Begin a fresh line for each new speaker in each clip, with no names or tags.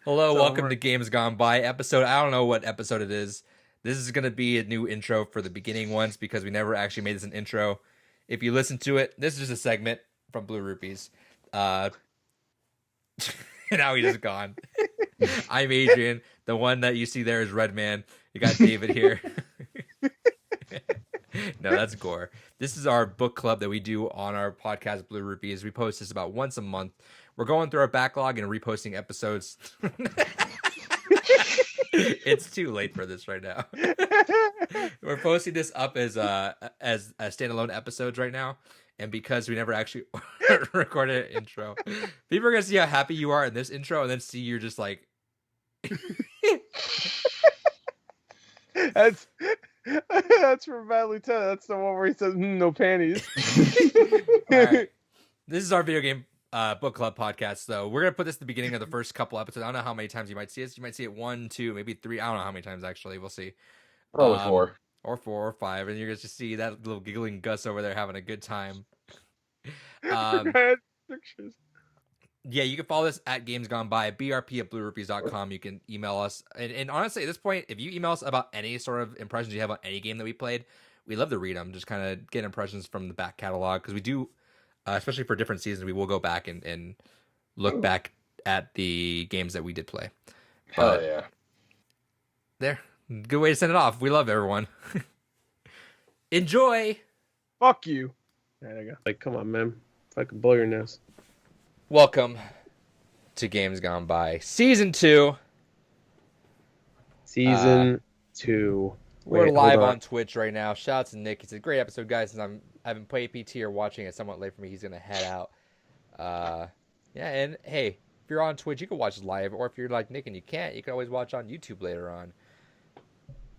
Hello, welcome to Games Gone By episode. I don't know what episode it is. This is going to be a new intro for the beginning ones because we never actually made this an intro. If you listen to it, this is just a segment from Blue Rupees. Now he's just gone. I'm Adrian. The one that you see there is Redman. You got David here. No, that's Gore. This is our book club that we do on our podcast, Blue Rupees. We post this about once a month. We're going through our backlog and reposting episodes. It's too late for this right now. We're posting this up as standalone episodes right now, and because we never actually recorded an intro, people are gonna see how happy you are in this intro, and then see you're just like.
That's from Bad Lieutenant. That's the one where he says no panties.
All right. This is our video game book club podcast, though. We're gonna put this at the beginning of the first couple episodes. I don't know how many times you might see it. You might see it 1, 2, maybe 3. I don't know how many times actually. We'll see.
Probably 4.
Or 4 or 5, and you're gonna just see that little giggling Gus over there having a good time.
Pictures.
Yeah, you can follow us at Games Gone By, brp@bluerupees.com. You can email us. And honestly, at this point, if you email us about any sort of impressions you have on any game that we played, we love to read them. Just kind of get impressions from the back catalog. Because we do, especially for different seasons, we will go back and look back at the games that we did play.
Hell yeah.
There. Good way to send it off. We love everyone. Enjoy.
Fuck you. There you go. Like, come on, man. Fucking blow your nose.
Welcome to Games Gone By, Season 2.
Season 2.
We're live on Twitch right now. Shout out to Nick. It's a great episode, guys. Since I haven't played PT or watching it somewhat late for me, he's going to head out. Yeah, and hey, if you're on Twitch, you can watch live. Or if you're like Nick and you can't, you can always watch on YouTube later on.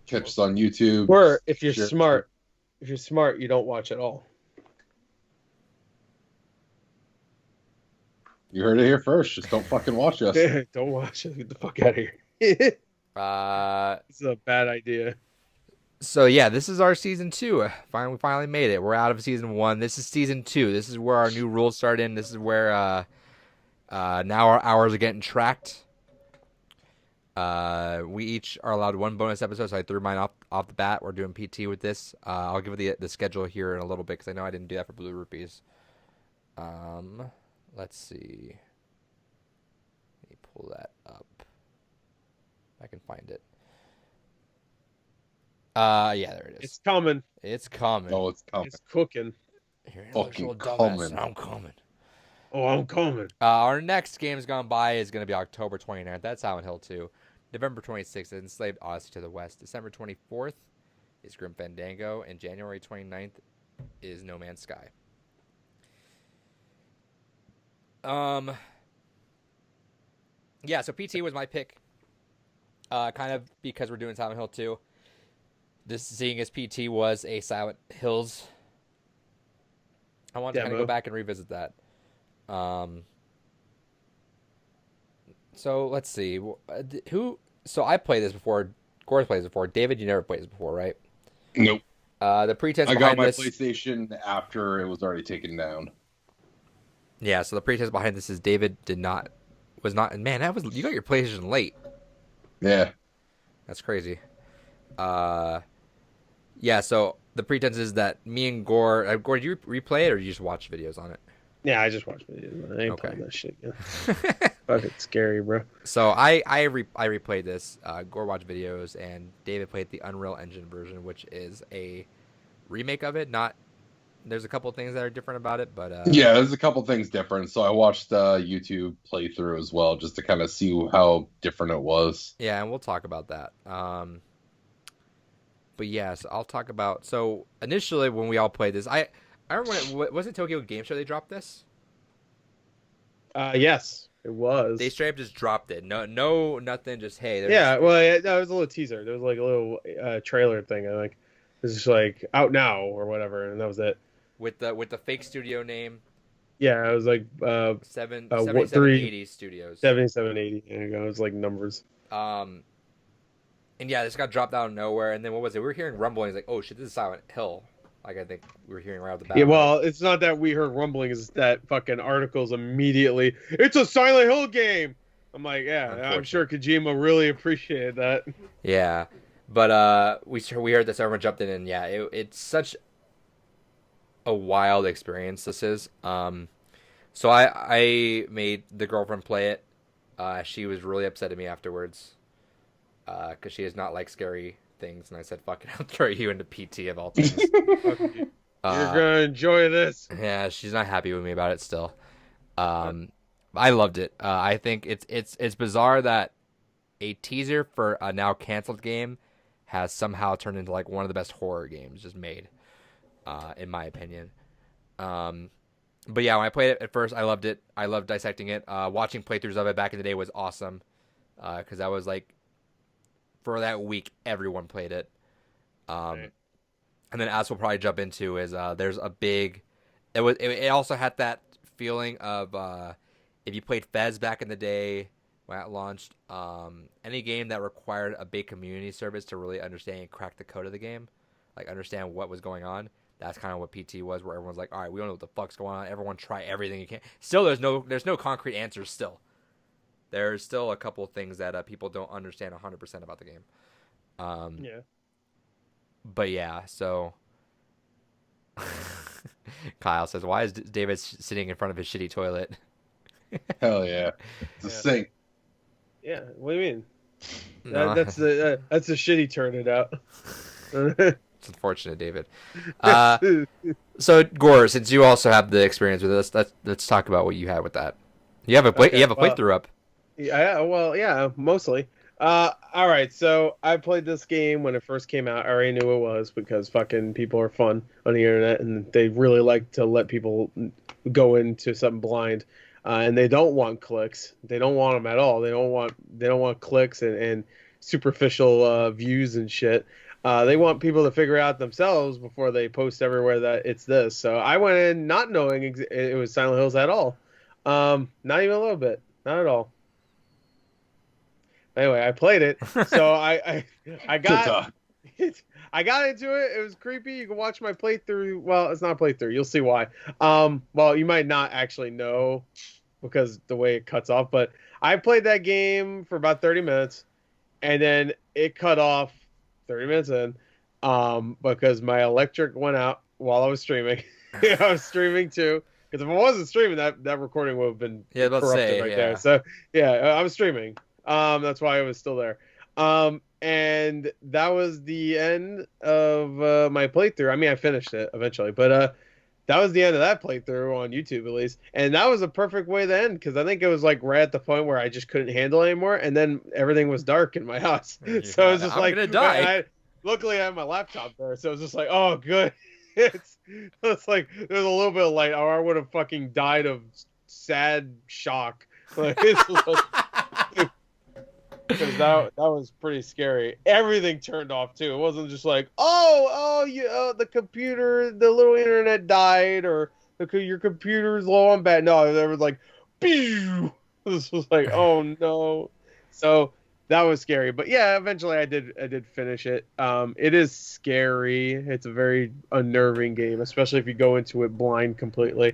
Catch us on YouTube.
Or if you're smart, you don't watch at all.
You heard it here first. Just don't fucking watch us.
Don't watch it. Get the fuck out of here. This is a bad idea.
So yeah, this is our Season 2. We finally made it. We're out of Season 1. This is Season 2. This is where our new rules start in. This is where now our hours are getting tracked. We each are allowed one bonus episode, so I threw mine off the bat. We're doing PT with this. I'll give the schedule here in a little bit because I know I didn't do that for Blue Rupees. Let's see. Let me pull that up. If I can find it. Yeah, there it is.
It's coming.
It's coming.
Oh, it's coming.
It's cooking.
Here,
fucking
dumbass.
coming.
I'm coming.
Oh, I'm coming.
Our next Games Gone By is going to be October 29th. That's Silent Hill 2. November 26th, Enslaved Odyssey to the West. December 24th is Grim Fandango. And January 29th is No Man's Sky. Yeah, so PT was my pick. Kind of because we're doing Silent Hill 2. This seeing as PT was a Silent Hills. I want to kind of go back and revisit that. So let's see. So I played this before. Gore plays before. David, you never played this before, right?
Nope.
The pretense
I
behind
got my
this.
PlayStation after it was already taken down.
Yeah, so the pretense behind this is David was not. Man, you got your PlayStation late.
Yeah.
That's crazy. Yeah, so the pretense is that me and Gore. Gore, did you replay it or did you just watch videos on it?
Yeah, I just watched videos. I ain't playing that shit again. Fucking scary, bro.
So I replayed this. Gore watched videos, and David played the Unreal Engine version, which is a remake of it. There's a couple things that are different about it, but
yeah, there's a couple things different. So I watched YouTube playthrough as well, just to kind of see how different it was.
Yeah, and we'll talk about that. But yes, I'll talk about. So initially, when we all played this, I remember was it Tokyo Game Show they dropped this?
Yes, it was.
They straight up just dropped it. No, nothing. Just hey.
Yeah, well, it was a little teaser. There was like a little trailer thing. I like it was just like out now or whatever, and that was it.
With the fake studio name.
Yeah, it was like
7780 Studios.
7780. There you go. It was like numbers.
And yeah, this got dropped out of nowhere. And then what was it? We were hearing rumblings like, oh shit, this is Silent Hill. Like I think we were hearing right off the bat.
Yeah, well, it's not that we heard rumblings. It's that fucking articles immediately. It's a Silent Hill game. I'm like, yeah, I'm sure
Unfortunate.
Kojima really appreciated that.
Yeah, but we heard this. Everyone jumped in, and yeah, it's such a wild experience. This is. So I made the girlfriend play it. She was really upset at me afterwards because she does not like scary things, and I said, "Fuck it, I'll throw you into PT of all things."
Fuck you. You're
Uh,
gonna enjoy this.
yeah, she's not happy with me about it still. Um, I loved it. I think it's bizarre that a teaser for a now canceled game has somehow turned into like one of the best horror games just made, in my opinion. Um, but yeah, when I played it at first, I loved it. I loved dissecting it. Watching playthroughs of it back in the day was awesome because that was like for that week everyone played it.
Right.
And then as we'll probably jump into is there's a big. It also had that feeling of if you played Fez back in the day when it launched, any game that required a big community service to really understand and crack the code of the game, like understand what was going on. That's kind of what PT was, where everyone's like, all right, we don't know what the fuck's going on. Everyone try everything you can. Still, there's no concrete answers. Still, there's still a couple things that people don't understand 100% about the game.
Yeah.
But yeah, so Kyle says, "Why is David sitting in front of his shitty toilet?"
Hell yeah. It's a
Yeah.
sink.
Yeah. What do you mean?
No,
That's the shitty turn it out.
it's unfortunate, David. So Gore, since you also have the experience with this, let's talk about what you had with that. You
Okay.
have a
Well,
playthrough up.
yeah. Well, yeah. Mostly. All right. So I played this game when it first came out. I already knew it was because fucking people are fun on the internet, and they really like to let people go into something blind. And they don't want clicks. They don't want them at all. They don't want clicks and superficial views and shit. They want people to figure out themselves before they post everywhere that it's this. So I went in not knowing it was Silent Hills at all. Not even a little bit. Not at all. Anyway, I played it. So I
Good
got
talk.
I got into it. It was creepy. You can watch my playthrough. Well, it's not a playthrough. You'll see why. Well, you might not actually know because the way it cuts off, but I played that game for about 30 minutes and then it cut off 30 minutes in because my electric went out while I was streaming. I was streaming too because if I wasn't streaming that recording would have been
Yeah, let's
corrupted
say,
right
yeah.
there. So, yeah, I was streaming. That's why I was still there. And that was the end of my playthrough. I mean, I finished it eventually, but that was the end of that playthrough on YouTube at least. And that was a perfect way to end because I think it was like right at the point where I just couldn't handle it anymore, and then everything was dark in my house.
You're
So it was
like,
just
I'm
like,
gonna die.
luckily I had my laptop there, so it was just like, oh, good. It's like there's a little bit of light, or I would have fucking died of sad shock. Like, it's like, because that was pretty scary. Everything turned off too. It wasn't just like, the computer, the little internet died, or your computer's low on bat. No, there was like, pew! This was like, oh no. So that was scary. But yeah, eventually I did finish it. It is scary. It's a very unnerving game, especially if you go into it blind completely.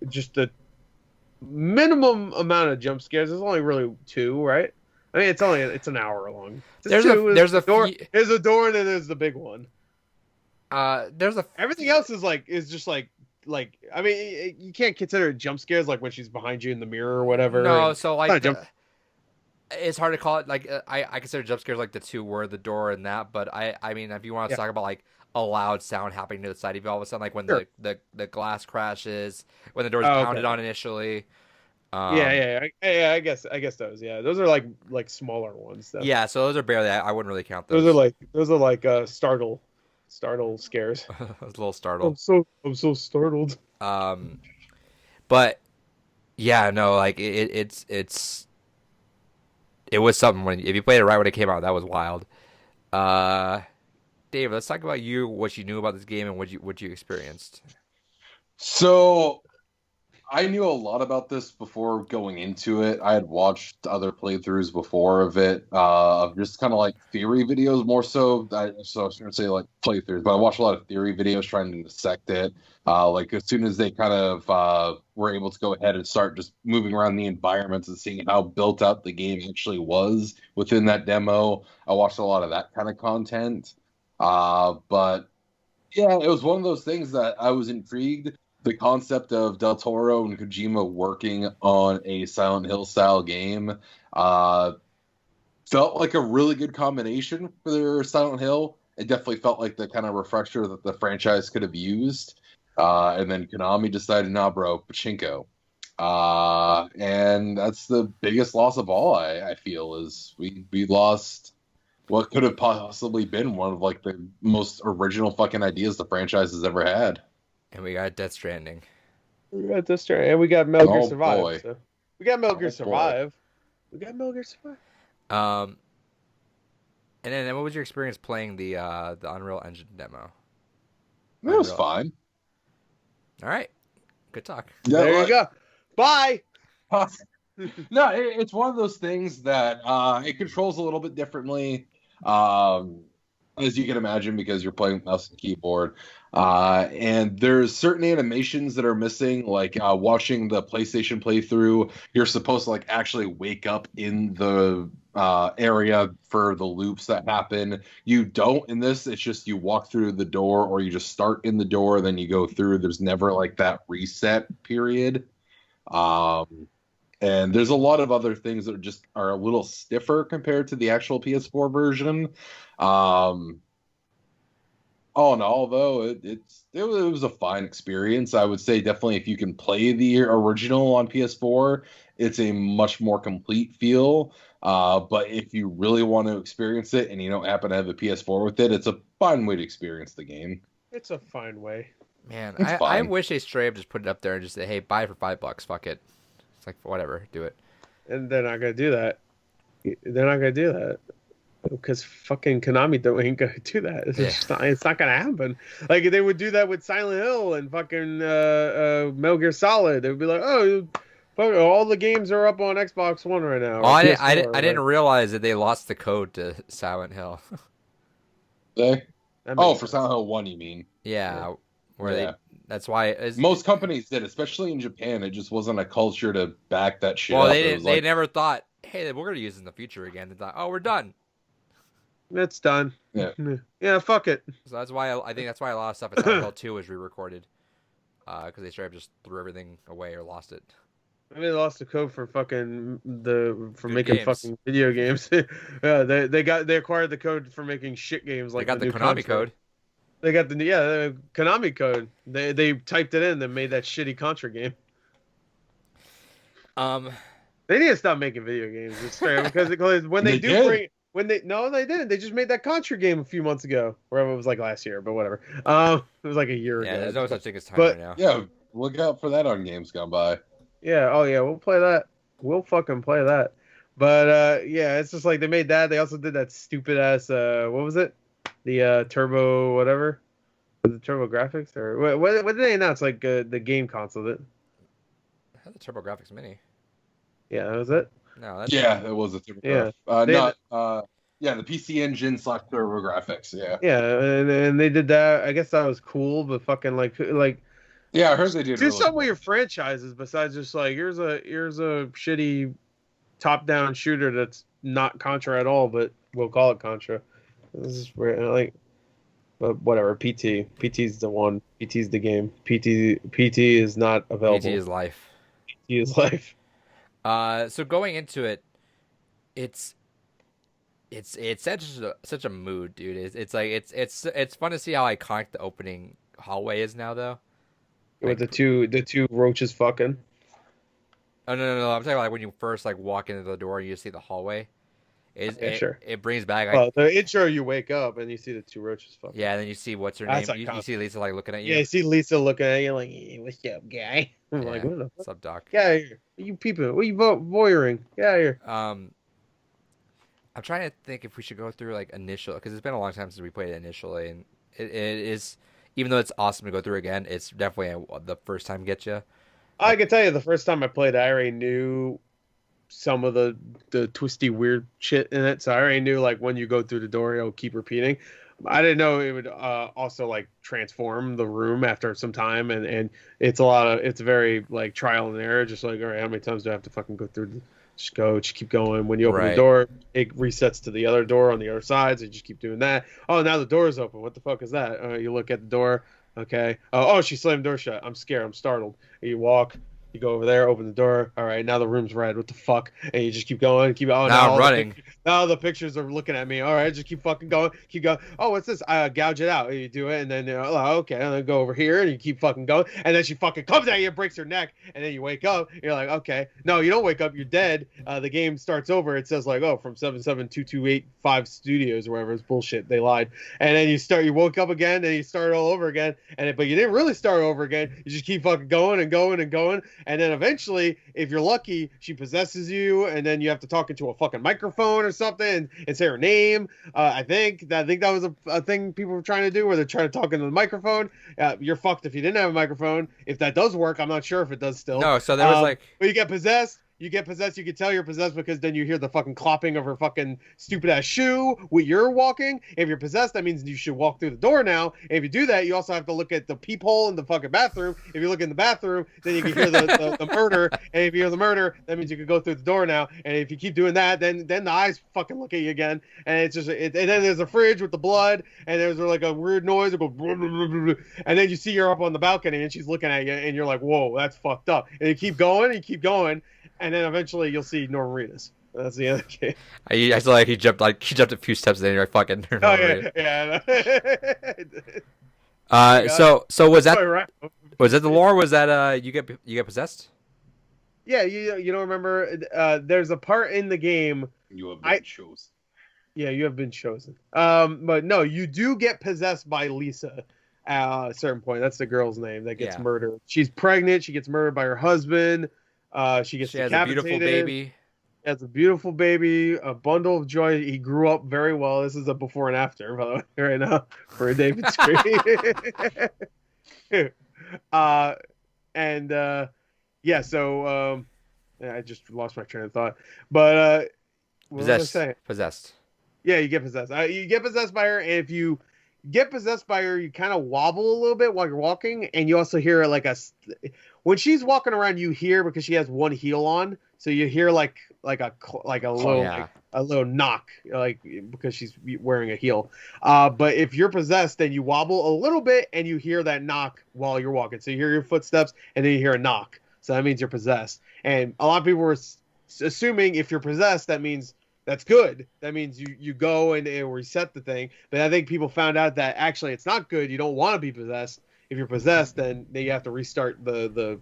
Just the minimum amount of jump scares. There's only really two, right? I mean, it's an hour long.
There's a
door.
few,
There's a door, and then there's the big one.
there's a
Everything else is just like I mean, you can't consider it jump scares like when she's behind you in the mirror or whatever.
no.
And
So
it's not a
like
jump.
it's hard to call it like I consider jump scares like the two word the door and that, but I mean if you want to
Yeah,
talk about like a loud sound happening to the side of you all of a sudden, like when
sure.
the glass crashes, when the door's
Oh,
pounded
okay.
on initially.
I guess those. Yeah, those are like smaller ones though.
Yeah, so those are barely. I wouldn't really count
Those are
those.
startle scares.
I was a little startled.
I'm so startled.
Um, but yeah, no, like it was something when if you played it right when it came out, that was wild. Uh, Dave, let's talk about what you knew about this game and what you experienced.
So I knew a lot about this before going into it. I had watched other playthroughs before of it, of just kind of like theory videos more so. So I was going to say like playthroughs, but I watched a lot of theory videos trying to dissect it. Like as soon as they kind of were able to go ahead and start just moving around the environments and seeing how built out the game actually was within that demo, I watched a lot of that kind of content. But yeah, it was one of those things that I was intrigued. The concept of Del Toro and Kojima working on a Silent Hill style game uh, felt like a really good combination for their Silent Hill. It definitely felt like the kind of refresher that the franchise could have used. And then Konami decided, nah, bro, pachinko. And that's the biggest loss of all, I feel, is we lost what could have possibly been one of like the most original fucking ideas the franchise has ever had.
And we got Death Stranding.
We got this turn, and we got Metal Gear
Oh,
Survive.
boy.
So. We got Metal Gear
boy.
Survive. We got Metal Gear Survive.
And then what was your experience playing the Unreal Engine demo?
It was
Unreal.
fine.
All right, good talk.
Yeah,
There you go. Bye.
No, it's one of those things that it controls a little bit differently, as you can imagine, because you're playing with mouse and keyboard. And there's certain animations that are missing, like watching the PlayStation playthrough. You're supposed to like actually wake up in the area for the loops that happen. You don't in this. It's just you walk through the door, or you just start in the door, then you go through. There's never like that reset period. And there's a lot of other things that are a little stiffer compared to the actual PS4 version. Oh no, although it was a fine experience. I would say definitely if you can play the original on PS4, it's a much more complete feel. But if you really want to experience it and you don't happen to have a PS4 with it, it's a fun way to experience the game.
It's a fine way.
Man,
It's
I
fine.
wish they straight up just put it up there and just say, "Hey, buy it for $5. Fuck it." It's like whatever, do it.
And they're not gonna do that. They're not gonna do that because fucking Konami ain't gonna do that. It's not gonna happen. Like they would do that with Silent Hill and fucking Metal Gear Solid. They would be like, oh, fuck, all the games are up on Xbox One right now.
Oh, I
PS4,
didn't
like,
realize that they lost the code to Silent Hill.
They?
that
Oh,
makes
for
sense.
Silent Hill 1, you mean?
Yeah, where
Yeah.
that's why
Most companies did, especially in Japan. It just wasn't a culture to back that shit
well,
up.
they
It
didn't.
was
They
like,
never thought, "Hey, we're gonna use it in the future again." They thought, "Oh, we're done."
It's done.
Yeah.
Yeah, fuck it.
So that's why I think that's why a lot of stuff at Silent Hill 2 was re-recorded, because they straight up just threw everything away or lost it.
Maybe they lost the code for fucking for
Good
making
games.
fucking video games. Yeah, they acquired the code for making shit games like
They got the
new
Konami
Contra.
code.
They got the Konami code. They typed it in and made that shitty Contra game. They need to stop making video games. It's fair because when they
They
do
did.
bring no they didn't. They just made that Contra game a few months ago. Or it was like last year, but whatever. It was like a year
Yeah,
ago.
there's no such thing as time
But-
right now.
yeah, look out for that on Games Gone By.
Yeah, oh yeah, we'll play that. We'll fucking play that. But yeah, it's just like they made that. They also did that stupid ass what was it? The turbo whatever. Was it Turbo Graphics or what did they announce? Like the game console that
I had the TurboGrafx Mini.
yeah, that was it.
No, that's
Yeah, it was a TurboGrafx.
Yeah.
The PC Engine / TurboGrafx. Yeah.
Yeah, and they did that. I guess that was cool, but fucking like
Yeah, I heard they did.
do
really
some with your franchises besides just like here's a shitty top down shooter that's not Contra at all, but we'll call it Contra. This is like, but whatever. PT's the one. PT's the game. PT is not available.
PT is life.
PT is life.
So going into it, it's such a mood, dude. It's like it's fun to see how iconic the opening hallway is now, though.
With the two roaches fucking.
Oh no! I'm talking about like when you first like walk into the door and you just see the hallway.
Sure.
It brings back like,
Well, the intro you wake up and you see the two roaches fucking.
yeah, and then you see what's her
That's
name. You
iconic.
see Lisa like looking at you.
Yeah, you see Lisa looking at you like, hey, what's up, guy? I'm like,
Yeah.
what the fuck?
What's up, Doc?
Get out of here. What you peeping? What you voyeuring? Get out of here.
I'm trying to think if we should go through like initial, because it's been a long time since we played it initially, and it is, even though it's awesome to go through again, it's definitely the first time get you.
I can tell you, the first time I played, I already knew some of the twisty weird shit in it, so I already knew like when you go through the door, it'll keep repeating. I didn't know it would also like transform the room after some time, and it's very like trial and error. Just like, all right, how many times do I have to fucking go through? Just keep going. When you open the
Right.
door, it resets to the other door on the other side, so you just keep doing that. Oh, now the door is open. What the fuck is that? You look at the door. Okay. Oh, she slammed the door shut. I'm scared. I'm startled. You walk. You go over there, open the door. All right, now the room's red. What the fuck? And you just keep going, keep. Oh,
Now I'm
all
running.
now the pictures are looking at me. All right, just keep fucking going, keep going. Oh, what's this? I gouge it out. You do it, and then oh, okay, and then go over here, and you keep fucking going, and then she fucking comes at you and breaks her neck, and then you wake up. You're like, okay, no, you don't wake up. You're dead. The game starts over. It says like, oh, from 77228 studios or whatever. It's bullshit. They lied. And then you woke up again, and you start all over again, but you didn't really start over again. You just keep fucking going and going and going, and then eventually, if you're lucky, she possesses you, and then you have to talk into a fucking microphone or something and say her name. I think that was a thing people were trying to do, where they're trying to talk into the microphone. You're fucked if you didn't have a microphone. If that does work, I'm not sure if it does still.
No, so there was like,
but you get possessed. You can tell you're possessed because then you hear the fucking clopping of her fucking stupid ass shoe when you're walking. If you're possessed, that means you should walk through the door now. And if you do that, you also have to look at the peephole in the fucking bathroom. If you look in the bathroom, then you can hear the murder. And if you hear the murder, that means you can go through the door now. And if you keep doing that, then the eyes fucking look at you again. And it's just, and then there's a fridge with the blood, and there's like a weird noise. It goes, blah, blah, blah, blah, and then you see her up on the balcony, and she's looking at you, and you're like, whoa, that's fucked up. And you keep going, and then eventually you'll see Norman Reedus. That's the other game.
I saw like he jumped a few steps, and then you're like, fucking.
Oh yeah.
So was that
Right.
the lore? Was that you get possessed?
Yeah, you don't remember? There's a part in the game.
You have been chosen.
Yeah, you have been chosen. But no, you do get possessed by Lisa at a certain point. That's the girl's name that gets murdered. She's pregnant. She gets murdered by her husband. She has a beautiful baby. Has a beautiful baby, a bundle of joy. He grew up very well. This is a before and after, by the way, right now for David screen. So I just lost my train of thought. But what was I saying?
Possessed.
Yeah, you get possessed. You get possessed by her, and if you get possessed by her, you kind of wobble a little bit while you're walking, and you also hear like when she's walking around, you hear, because she has one heel on, so you hear like a little knock, like because she's wearing a heel. But if you're possessed, then you wobble a little bit, and you hear that knock while you're walking. So you hear your footsteps, and then you hear a knock. So that means you're possessed. And a lot of people were assuming if you're possessed, that means that's good. That means you go and it will reset the thing. But I think people found out that actually it's not good. You don't want to be possessed. If you're possessed, then you have to restart the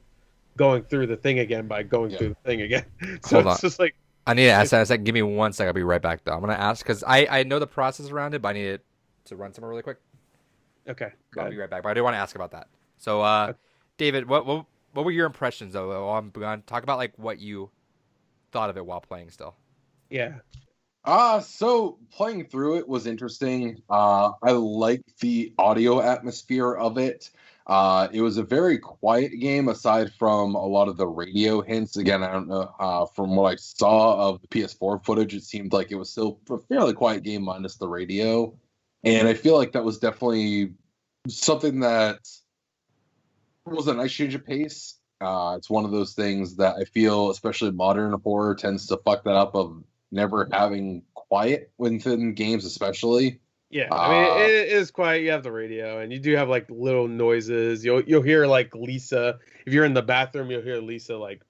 going through the thing again by going through the thing again. So
Hold
it's
on.
just like,
I need to ask that a second. Give me 1 second. I'll be right back though. I'm gonna ask because I know the process around it, but I need to run somewhere really quick.
okay.
I'll be right back. But I do want to ask about that. So, David, what were your impressions though? I'm gonna talk about like what you thought of it while playing still.
Yeah.
So playing through it was interesting. I liked the audio atmosphere of it. It was a very quiet game aside from a lot of the radio hints. Again, I don't know, from what I saw of the PS4 footage, it seemed like it was still a fairly quiet game minus the radio. And I feel like that was definitely something that was a nice change of pace. It's one of those things that I feel, especially modern horror, tends to fuck that up of never having quiet within games, especially.
Yeah, I mean it is quiet. You have the radio, and you do have like little noises. You'll hear like Lisa. If you're in the bathroom, you'll hear Lisa like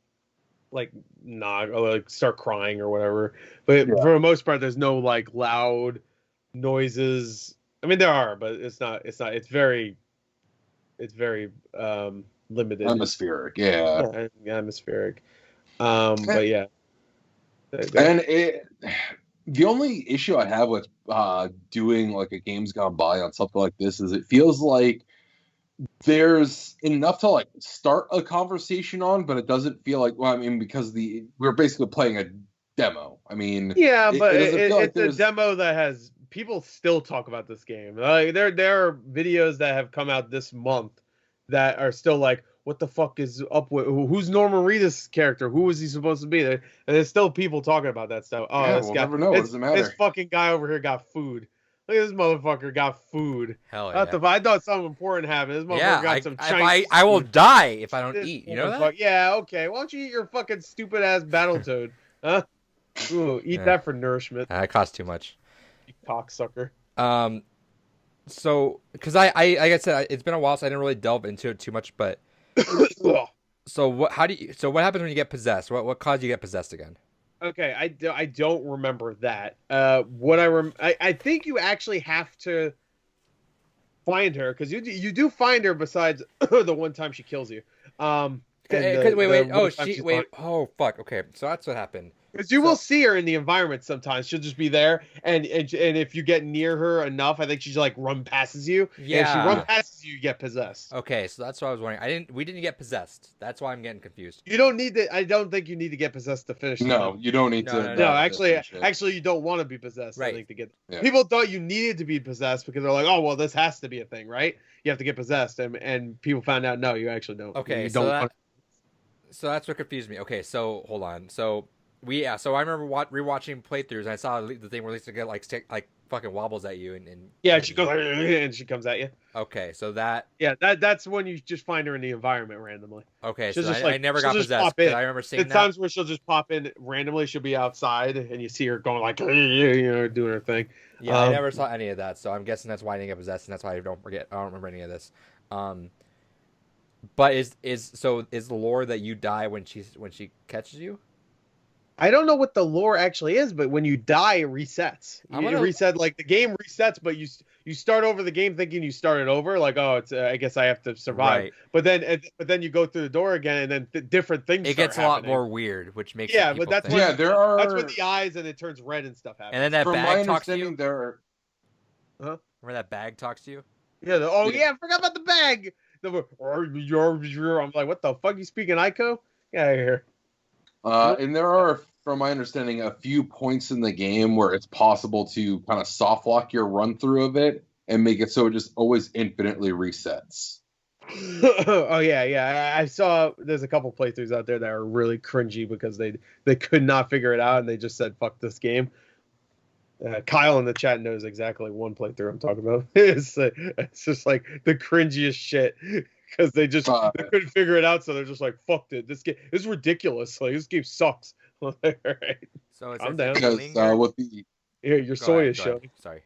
nod or like start crying or whatever. But for the most part, there's no like loud noises. I mean there are, but it's not. It's very limited.
Atmospheric, yeah,
atmospheric. But yeah.
And the only issue I have with doing like a Games Gone By on something like this is it feels like there's enough to like start a conversation on, but it doesn't feel like, well, I mean, because we're basically playing a demo. I mean,
yeah, but
it's
a demo that has people still talk about this game. Like there are videos that have come out this month that are still like, what the fuck is up with who's Norman Reedus' character? Who is he supposed to be? And there's still people talking about that stuff. Oh,
Yeah,
this
we'll
guy,
never know. What does it matter?
this fucking guy over here got food. Look at this motherfucker got food.
Hell yeah.
I thought something important happened. This motherfucker got some Chinese.
I will die if I don't
This
eat. You know that?
Yeah, okay. Why don't you eat your fucking stupid ass Battletoad? Huh? Ooh, eat
Yeah.
that for nourishment,
It costs too much.
you cocksucker.
So because I like I said, it's been a while, so I didn't really delve into it too much. But so what? How do you? So what happens when you get possessed? What caused you to get possessed again?
Okay, I don't remember that. I think you actually have to find her because you do find her besides the one time she kills you.
Wait. Oh fuck. Okay, so that's what happened.
Because you will see her in the environment sometimes. She'll just be there, and if you get near her enough, I think she's like run passes you.
Yeah.
And if she run passes you, you get possessed.
Okay, so that's what I was wondering. We didn't get possessed. That's why I'm getting confused.
You don't need to. I don't think you need to get possessed to finish.
No, you don't need to.
No, actually, you don't want to be possessed.
Right.
I think to get.
Yeah.
People thought you needed to be possessed because they're like, oh well, this has to be a thing, right? You have to get possessed, and people found out no, you actually don't.
Okay,
you
so
don't.
so that's what confused me. Okay, so hold on. So so I remember rewatching playthroughs, and I saw the thing where Lisa get like fucking wobbles at you, and
Yeah, she goes and she comes at you.
Okay, so that.
Yeah, that's when you just find her in the environment randomly.
Okay,
She'll
so
just,
I never got possessed. Because I remember seeing
the times where she'll just pop in randomly. She'll be outside, and you see her going like, doing her thing.
Yeah, I never saw any of that, so I'm guessing that's why I didn't get possessed, and that's why I don't remember any of this. But is the lore that you die when she catches you?
I don't know what the lore actually is, but when you die, it resets. You reset, like the game resets, but you start over the game thinking you started over, like, oh, it's I guess I have to survive. Right. But then you go through the door again, and then different things.
It gets a lot more weird, which makes
but that's
think.
that's when the eyes and it turns red and stuff happens.
And then that
From
bag talks to you.
Huh?
Remember that bag talks to you?
Yeah. I forgot about the bag. I'm like, what the fuck? You speaking Ico? Get out of here.
And there are, from my understanding, a few points in the game where it's possible to kind of soft lock your run through of it and make it so it just always infinitely resets.
Oh yeah. I saw there's a couple playthroughs out there that are really cringy because they could not figure it out and they just said fuck this game. Kyle in the chat knows exactly one playthrough I'm talking about. It's just like the cringiest shit because they couldn't figure it out, so they're just like, "Fuck it, this game is ridiculous. Like this game sucks." All right,
so
I'm down.
Because with the
your soy is showing.
Sorry,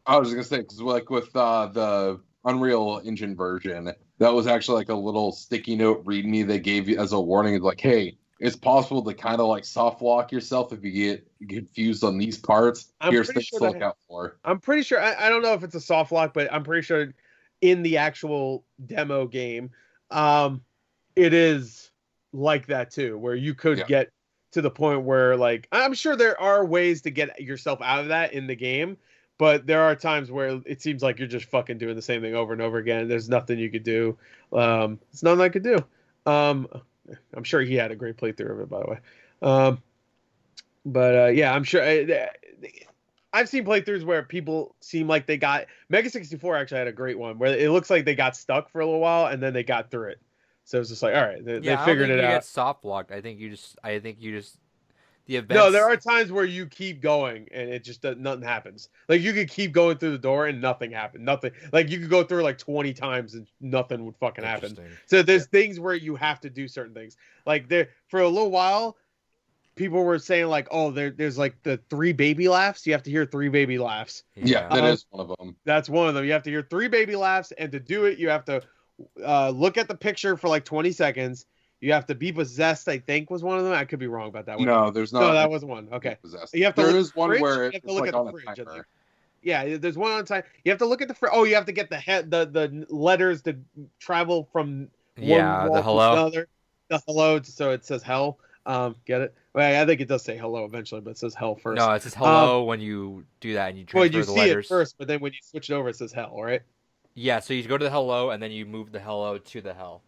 I was just gonna say because like with the Unreal Engine version, that was actually like a little sticky note readme they gave you as a warning. It's like, hey, it's possible to kind of like soft lock yourself if you get confused on these parts. Here's things to look out for.
I'm pretty sure. I don't know if it's a soft lock, but I'm pretty sure in the actual demo game, it is like that too, where you could get to the point where, like, I'm sure there are ways to get yourself out of that in the game, but there are times where it seems like you're just fucking doing the same thing over and over again. There's nothing you could do. It's nothing I could do. I'm sure he had a great playthrough of it, by the way. Yeah, I'm sure. I've seen playthroughs where people seem like they got Mega 64 actually had a great one where it looks like they got stuck for a little while and then they got through it. So it's just like, all right, they figured it out. Get
soft locked. I think you just the events.
No, there are times where you keep going and it just nothing happens. Like you could keep going through the door and nothing happened. Nothing. Like you could go through like 20 times and nothing would fucking happen. So there's things where you have to do certain things. Like there for a little while, people were saying like, oh, there's like the 3 baby laughs. You have to hear 3 baby laughs.
Yeah, that is one of them.
That's one of them. You have to hear 3 baby laughs, and to do it, you have to look at the picture for like 20 seconds. You have to be possessed, I think, was one of them. I could be wrong about that one.
No, there's not.
No, that was one. Okay.
Possessed.
You have to
there is one
fridge.
where
it's like
on
the
a
fridge.
timer.
Yeah, there's one on time. You have to look at the fridge. Oh, you have to get the letters to travel from one
the hello.
to another. The hello, so it says hell. Get it? Well, I think it does say hello eventually, but it says hell first.
No, it says hello when you do that and you transfer
you
the
see
letters.
it first, but then when you switch it over, it says hell, right?
Yeah, so you go to the hello and then you move the hello to the hell.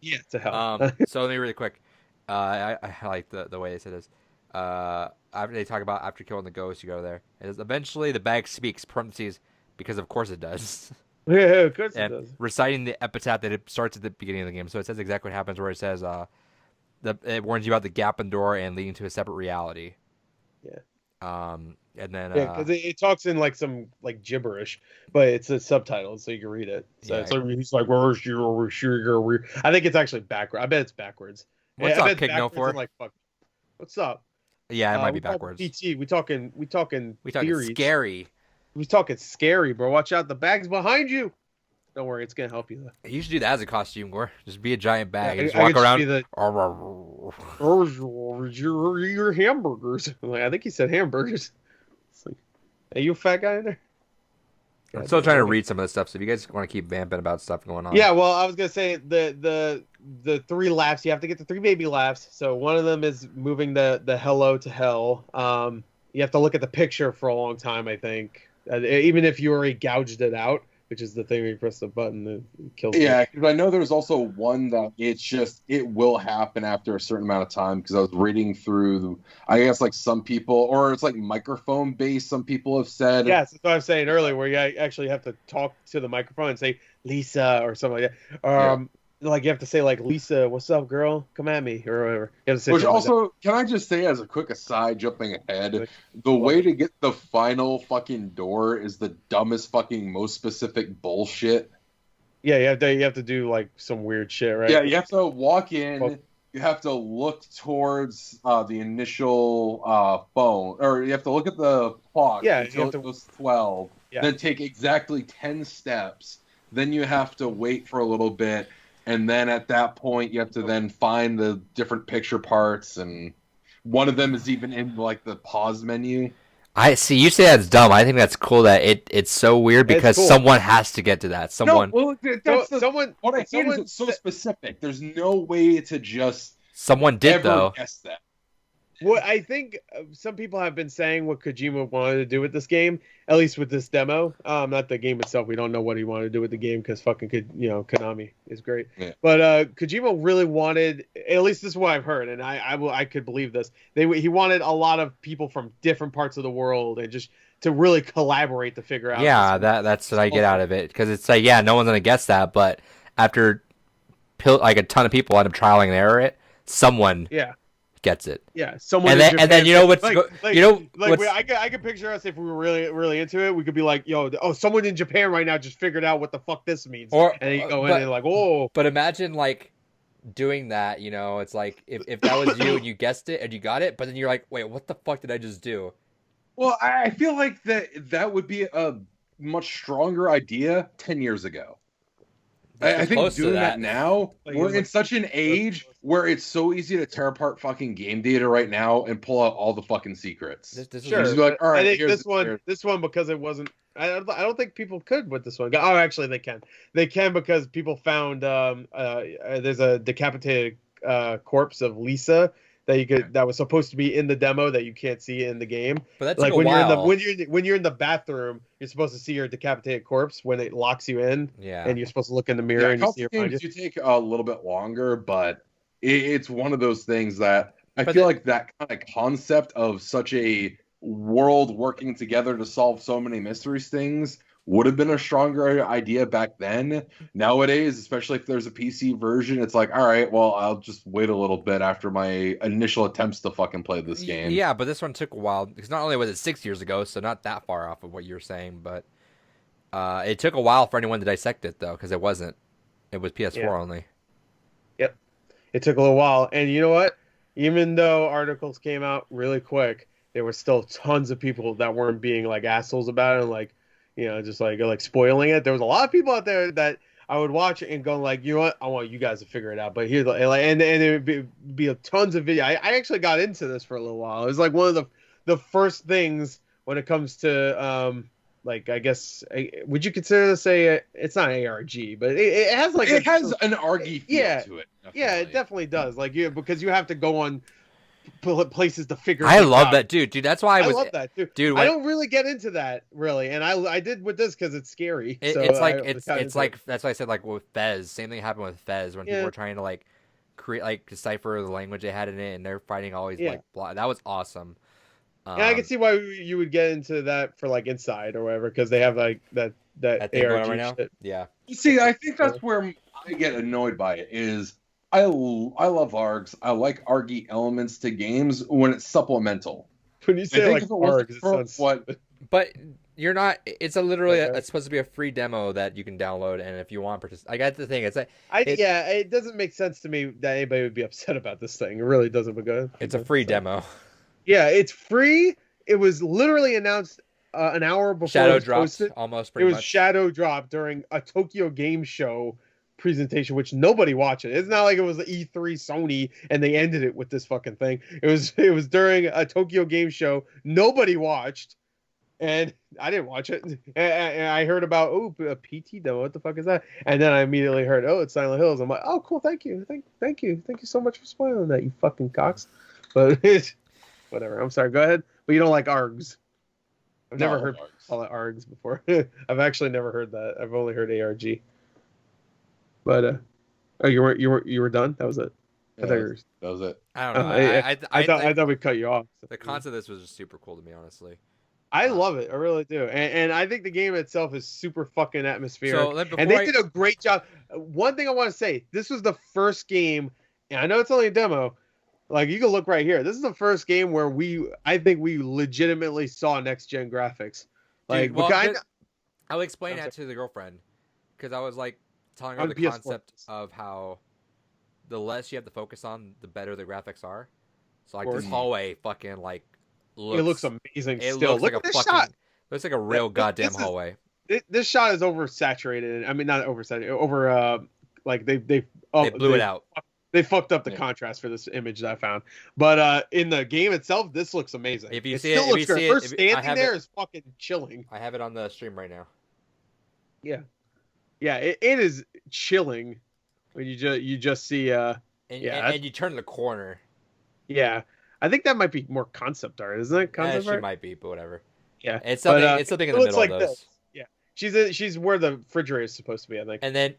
Yeah, to hell.
So let me really quick. I like the way they said this. After they talk about after killing the ghost, you go there. It is eventually the bag speaks, parentheses, because of course it does.
Yeah, of course it
and
does.
reciting the epitaph that it starts at the beginning of the game. So it says exactly what happens, where it says, it warns you about the gap in door and leading to a separate reality.
Yeah.
And then,
Yeah, because it talks in like some like gibberish, but it's a subtitle, so you can read it. So
yeah.
it's like he's like, "Where's your sugar?" I think it's actually backward. I bet it's backwards.
What's
I
up,
bet it's
Kick No
backwards and
For?
like fuck. What's up?
Yeah, it might be
We talking
backwards.
PT. We talking
We talking
theories.
scary.
We talking scary, bro. Watch out, the bag's behind you. Don't worry, it's gonna help you.
You should do that as a costume, Gore. Just be a giant bag
Yeah,
and just
I
walk
could just
around.
be the your hamburgers. Like, I think he said hamburgers. It's like, are you a fat guy in there?
I'm still trying to read some of this stuff, so if you guys want to keep vamping about stuff going on.
Yeah, well, I was gonna say the 3 laughs. You have to get the 3 baby laughs. So one of them is moving the hello to hell. You have to look at the picture for a long time. I think even if you already gouged it out, which is the thing where you press the button that kills.
Yeah, because I know there's also one that it will happen after a certain amount of time. Because I was reading through, I guess like some people, or it's like microphone based. Some people have said.
Yes, that's what I was saying earlier, where you actually have to talk to the microphone and say Lisa or something like that. Like you have to say like Lisa, what's up, girl? Come at me or whatever. You have to say
Which
something like
also, can I just say as a quick aside, jumping ahead, the way to get the final fucking door is the dumbest fucking most specific bullshit.
Yeah, you have to do like some weird shit, right?
Yeah, you have to walk in. You have to look towards the initial phone, or you have to look at the clock until it goes 12.
Yeah.
Then take exactly 10 steps. Then you have to wait for a little bit. And then at that point, you have to then find the different picture parts, and one of them is even in like the pause menu.
I see. You say that's dumb. I think that's cool that it's so weird because
cool.
someone has to get to that. Someone.
No, well,
someone.
What I hate is it's so specific. There's no way to just.
Someone did though.
Guess that.
What I think some people have been saying what Kojima wanted to do with this game, at least with this demo. Not the game itself. We don't know what he wanted to do with the game because fucking Konami is great.
Yeah.
But Kojima really wanted, at least this is what I've heard, and I could believe this. He wanted a lot of people from different parts of the world and just to really collaborate to figure out.
Yeah, that's what I get out of it because it's like, yeah, no one's gonna guess that, but after like a ton of people end up trialing and error it, someone gets it.
Yeah, someone.
And then you know what's
I could picture us if we were really into it. We could be like, someone in Japan right now just figured out what the fuck this means, and then you go in and like, oh.
But imagine like doing that. It's like if that was you and you guessed it and you got it, but then you're like, wait, what the fuck did I just do?
Well, I feel like that would be a much stronger idea 10 years ago. I think doing that now, we're in such an age where it's so easy to tear apart fucking game data right now and pull out all the fucking secrets.
Sure.
Just be like, all right,
I think this one because it wasn't. I don't think people could with this one. Oh, actually, they can. They can because people found there's a decapitated corpse of Lisa that was supposed to be in the demo that you can't see in the game.
But that's
like
when
you're in the bathroom, you're supposed to see your decapitated corpse when it locks you in.
Yeah.
And you're supposed to look in the mirror and you see your
games. You take a little bit longer, but it's one of those things that I feel like that kind of concept of such a world working together to solve so many mysteries things would have been a stronger idea back then. Nowadays, especially if there's a PC version, it's like, all right, well, I'll just wait a little bit after my initial attempts to fucking play this game.
Yeah, but this one took a while because not only was it 6 years ago, so not that far off of what you're saying, but it took a while for anyone to dissect it though, because it was PS4 only.
Yep, it took a little while, and you know what? Even though articles came out really quick, there were still tons of people that weren't being like assholes about it, and like. Just like spoiling it. There was a lot of people out there that I would watch it and go like, you know what? I want you guys to figure it out. But here's and it would be tons of video. I actually got into this for a little while. It was like one of the first things when it comes to like I guess would you consider this it's not an ARG, but it has like
it has an ARG feel to it. Definitely.
Yeah, it definitely does. Like because you have to go on places to figure.
I love that, dude. That's why I
love that, dude. I don't really get into that really, and I did with this because it's scary.
It's like that's why I said like with Fez. Same thing happened with Fez when people were trying to like create like decipher the language they had in it, and they're fighting always like that was awesome.
And I can see why you would get into that for like Inside or whatever because they have like that
That thing going on right
ARG
now.
shit.
Yeah.
See, I think that's where I get annoyed by it. Is I love ARGs. I like ARGy elements to games when it's supplemental.
When you
I
say
think
like
if it wasn't
ARGs, it
for
sounds
what
But you're not. It's a literally.
Okay.
It's supposed to be a free demo that you can download, and if you want, I got the thing. It's like
Yeah, it doesn't make sense to me that anybody would be upset about this thing. It really doesn't.
it's a free demo.
Yeah, it's free. It was literally announced an hour before it
Shadow
was
dropped
posted.
almost
It
pretty
was
much.
shadow dropped during a Tokyo Game Show presentation, which nobody watched it. It's not like it was the E3 Sony and they ended it with this fucking thing. It was during a Tokyo Game Show. Nobody watched, and I didn't watch it. And I heard about a PT demo. What the fuck is that? And then I immediately heard, oh, it's Silent Hills. I'm like, oh, cool. Thank you, thank you so much for spoiling that, you fucking cocks. But it's whatever. I'm sorry. Go ahead. But you don't like ARGs. I've never heard all that ARGs before. I've actually never heard that. I've only heard ARG. But oh, you were done. That was it.
Yeah,
I thought you were...
that was it.
I don't know.
I thought we cut you off.
The concept of this was just super cool to me, honestly.
I love it. I really do. And I think the game itself is super fucking atmospheric.
So,
and they did a great job. One thing I want to say, this was the first game, and I know it's only a demo. Like, you can look right here. This is the first game where I think we legitimately saw next gen graphics. Like,
Dude, well,
I
will explain that to the girlfriend, because I was like telling her
On
the
PS4.
concept of how the less you have to focus on, the better the graphics are. So like this
course.
hallway, fucking like
it looks amazing.
It
Still,
looks
look
like
at
a
this
fucking.
shot.
Looks like a real goddamn hallway.
This shot is oversaturated. I mean, not oversaturated. Like they
blew it out.
They fucked up the contrast for this image that I found. But in the game itself, this looks amazing.
If you
it
see
still
it,
looks great. Her standing there is fucking chilling.
I have it on the stream right now.
Yeah, it is chilling when you just see.
And you turn the corner.
Yeah, I think that might be more concept art, isn't it? Concept art?
She might be, but whatever.
Yeah,
it's something. It's something in the middle
like
of those.
This. Yeah, she's where the refrigerator is supposed to be, I think.
And then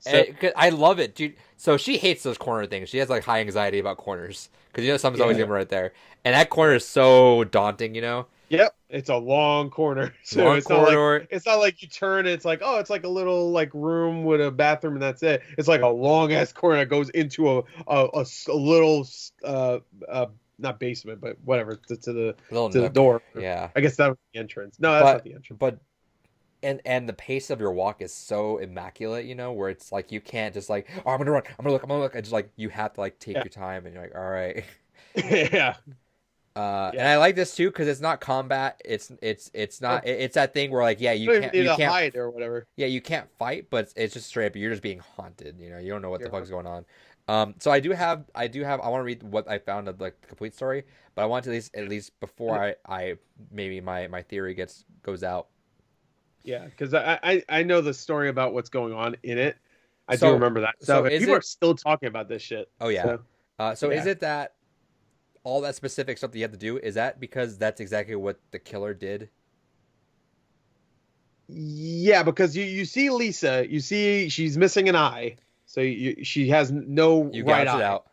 I love it, dude. So she hates those corner things. She has like high anxiety about corners because something's always gonna be right there, and that corner is so daunting,
Yep, it's a long corner. So
long
it's
corridor.
It's not like you turn. It's like, oh, it's like a little like room with a bathroom and that's it. It's like a long ass corner that goes into a little not basement, but whatever to the door.
Yeah,
I guess that was the entrance. No, that's not the entrance.
But and the pace of your walk is so immaculate, where it's like you can't just like, oh, I'm gonna run, I'm gonna look. It's just like you have to like take your time, and you're like, all right.
Yeah.
And I like this too because it's not combat. It's not. It's that thing where like you can't
hide or whatever.
Yeah, you can't fight, but it's just straight up. You're just being haunted. You don't know what the fuck's going on. So I want to read what I found of the complete story, but I want to at least before I maybe my theory goes out.
Yeah, because I know the story about what's going on in it. I do remember that stuff. People are still talking about this shit.
Oh yeah. So is it that all that specific stuff that you have to do, is that because that's exactly what the killer did?
Yeah, because you see Lisa, you see she's missing an eye, so she has no right eye.
Out.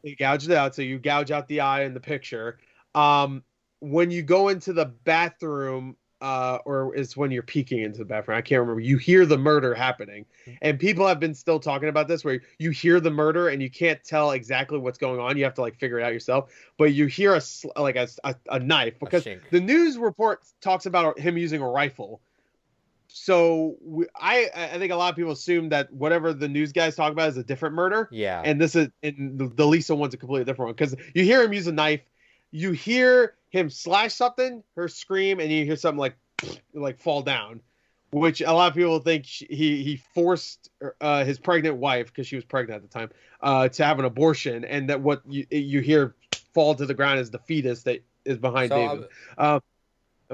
You gouge it out, so you gouge out the eye in the picture. When you go into the bathroom, or it's when you're peeking into the bathroom, I can't remember. You hear the murder happening, and people have been still talking about this, where you hear the murder and you can't tell exactly what's going on. You have to like figure it out yourself, but you hear a knife because the news report talks about him using a rifle. So I think a lot of people assume that whatever the news guys talk about is a different murder.
Yeah,
and the Lisa one's a completely different one because you hear him use a knife. You hear him slash something, her scream, and you hear something like fall down, which a lot of people think he forced his pregnant wife, because she was pregnant at the time, to have an abortion, and that what you hear fall to the ground is the fetus that is behind David. I'm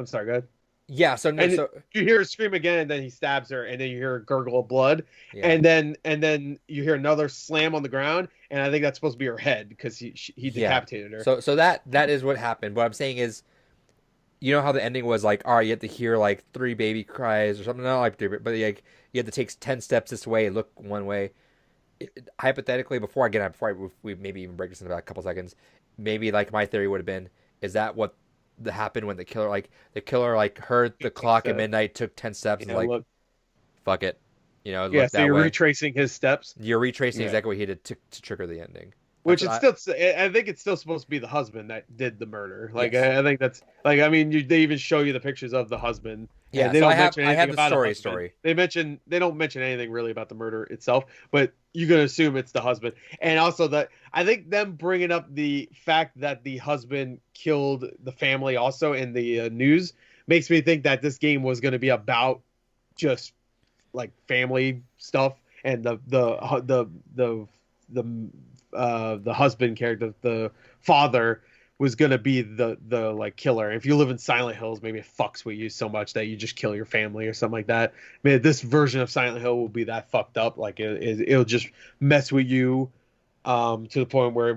sorry, go ahead.
Yeah, so
you hear her scream again, and then he stabs her, and then you hear a gurgle of blood, and then you hear another slam on the ground, and I think that's supposed to be her head because he decapitated her.
So that is what happened. What I'm saying is, you know how the ending was like, all right, you have to hear like 3 baby cries or something, not like 3, but like you have to take 10 steps this way, look one way. Hypothetically, before we maybe even break this in about a couple seconds, maybe like my theory would have been, is that what happened when the killer heard the clock at midnight, took 10 steps, and like, fuck it,
Yeah,
look
so
that
you're
way.
retracing his steps.
You're retracing
Yeah.
exactly what he did to trigger the ending.
Which
That's
it's
what
still, I think it's still supposed to be the husband that did the murder. Like
Yes.
I think that's like, I mean, they even show you the pictures of the husband,
Yeah,
and they
so
don't mention
I
anything
have the
about a husband.
story.
They don't mention anything really about the murder itself, but you can assume it's the husband. And also that I think them bringing up the fact that the husband killed the family also in the news makes me think that this game was going to be about just like family stuff, and the husband character, the father, was gonna be the like killer. If you live in Silent Hills, maybe it fucks with you so much that you just kill your family or something like that. Maybe this version of Silent Hill will be that fucked up. Like it'll just mess with you, to the point where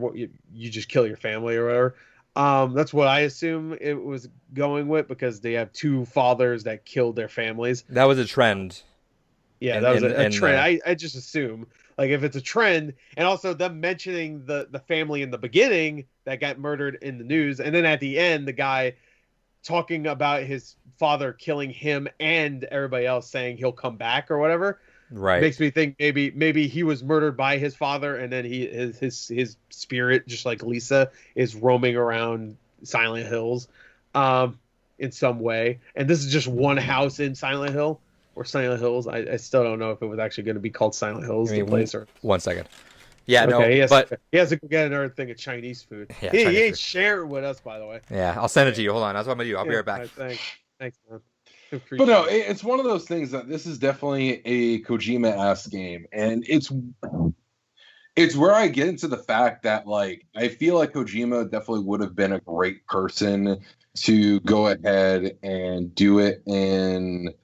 you just kill your family or whatever. That's what I assume it was going with, because they have two fathers that killed their families.
That was a trend.
Yeah,
And
that was a
and
trend. I just assume, like, if it's a trend, and also them mentioning the family in the beginning that got murdered in the news, and then at the end the guy talking about his father killing him and everybody else, saying he'll come back or whatever,
right.
makes me think maybe he was murdered by his father, and then his spirit, just like Lisa, is roaming around Silent Hills, in some way. And this is just one house in Silent Hill. Or Silent Hills. I still don't know if it was actually going to be called Silent Hills, the place, or
1 second. Yeah,
okay,
no, but
he has to go get another thing of Chinese food.
Yeah,
he
Chinese
ain't
food.
sharing with us, by the way.
Yeah, I'll send it to you. Hold on, that's what I'm gonna do. I'll be right back.
Thanks, man.
But no, it's one of those things that this is definitely a Kojima-ass game, and it's where I get into the fact that, like, I feel like Kojima definitely would have been a great person to go ahead and do it in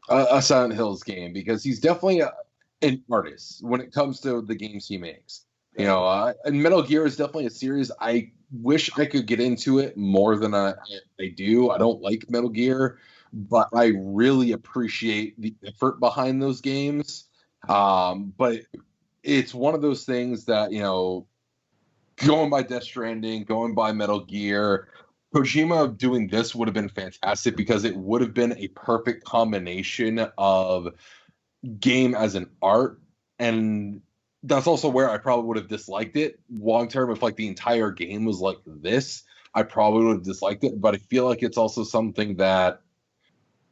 a Silent Hills game, because he's definitely an artist when it comes to the games he makes. And Metal Gear is definitely a series I wish I could get into it more than I do. I don't like Metal Gear, but I really appreciate the effort behind those games. But it's one of those things that, going by Death Stranding, going by Metal Gear, Kojima doing this would have been fantastic, because it would have been a perfect combination of game as an art, and that's also where I probably would have disliked it long term. If like the entire game was like this, I probably would have disliked it. But I feel like it's also something that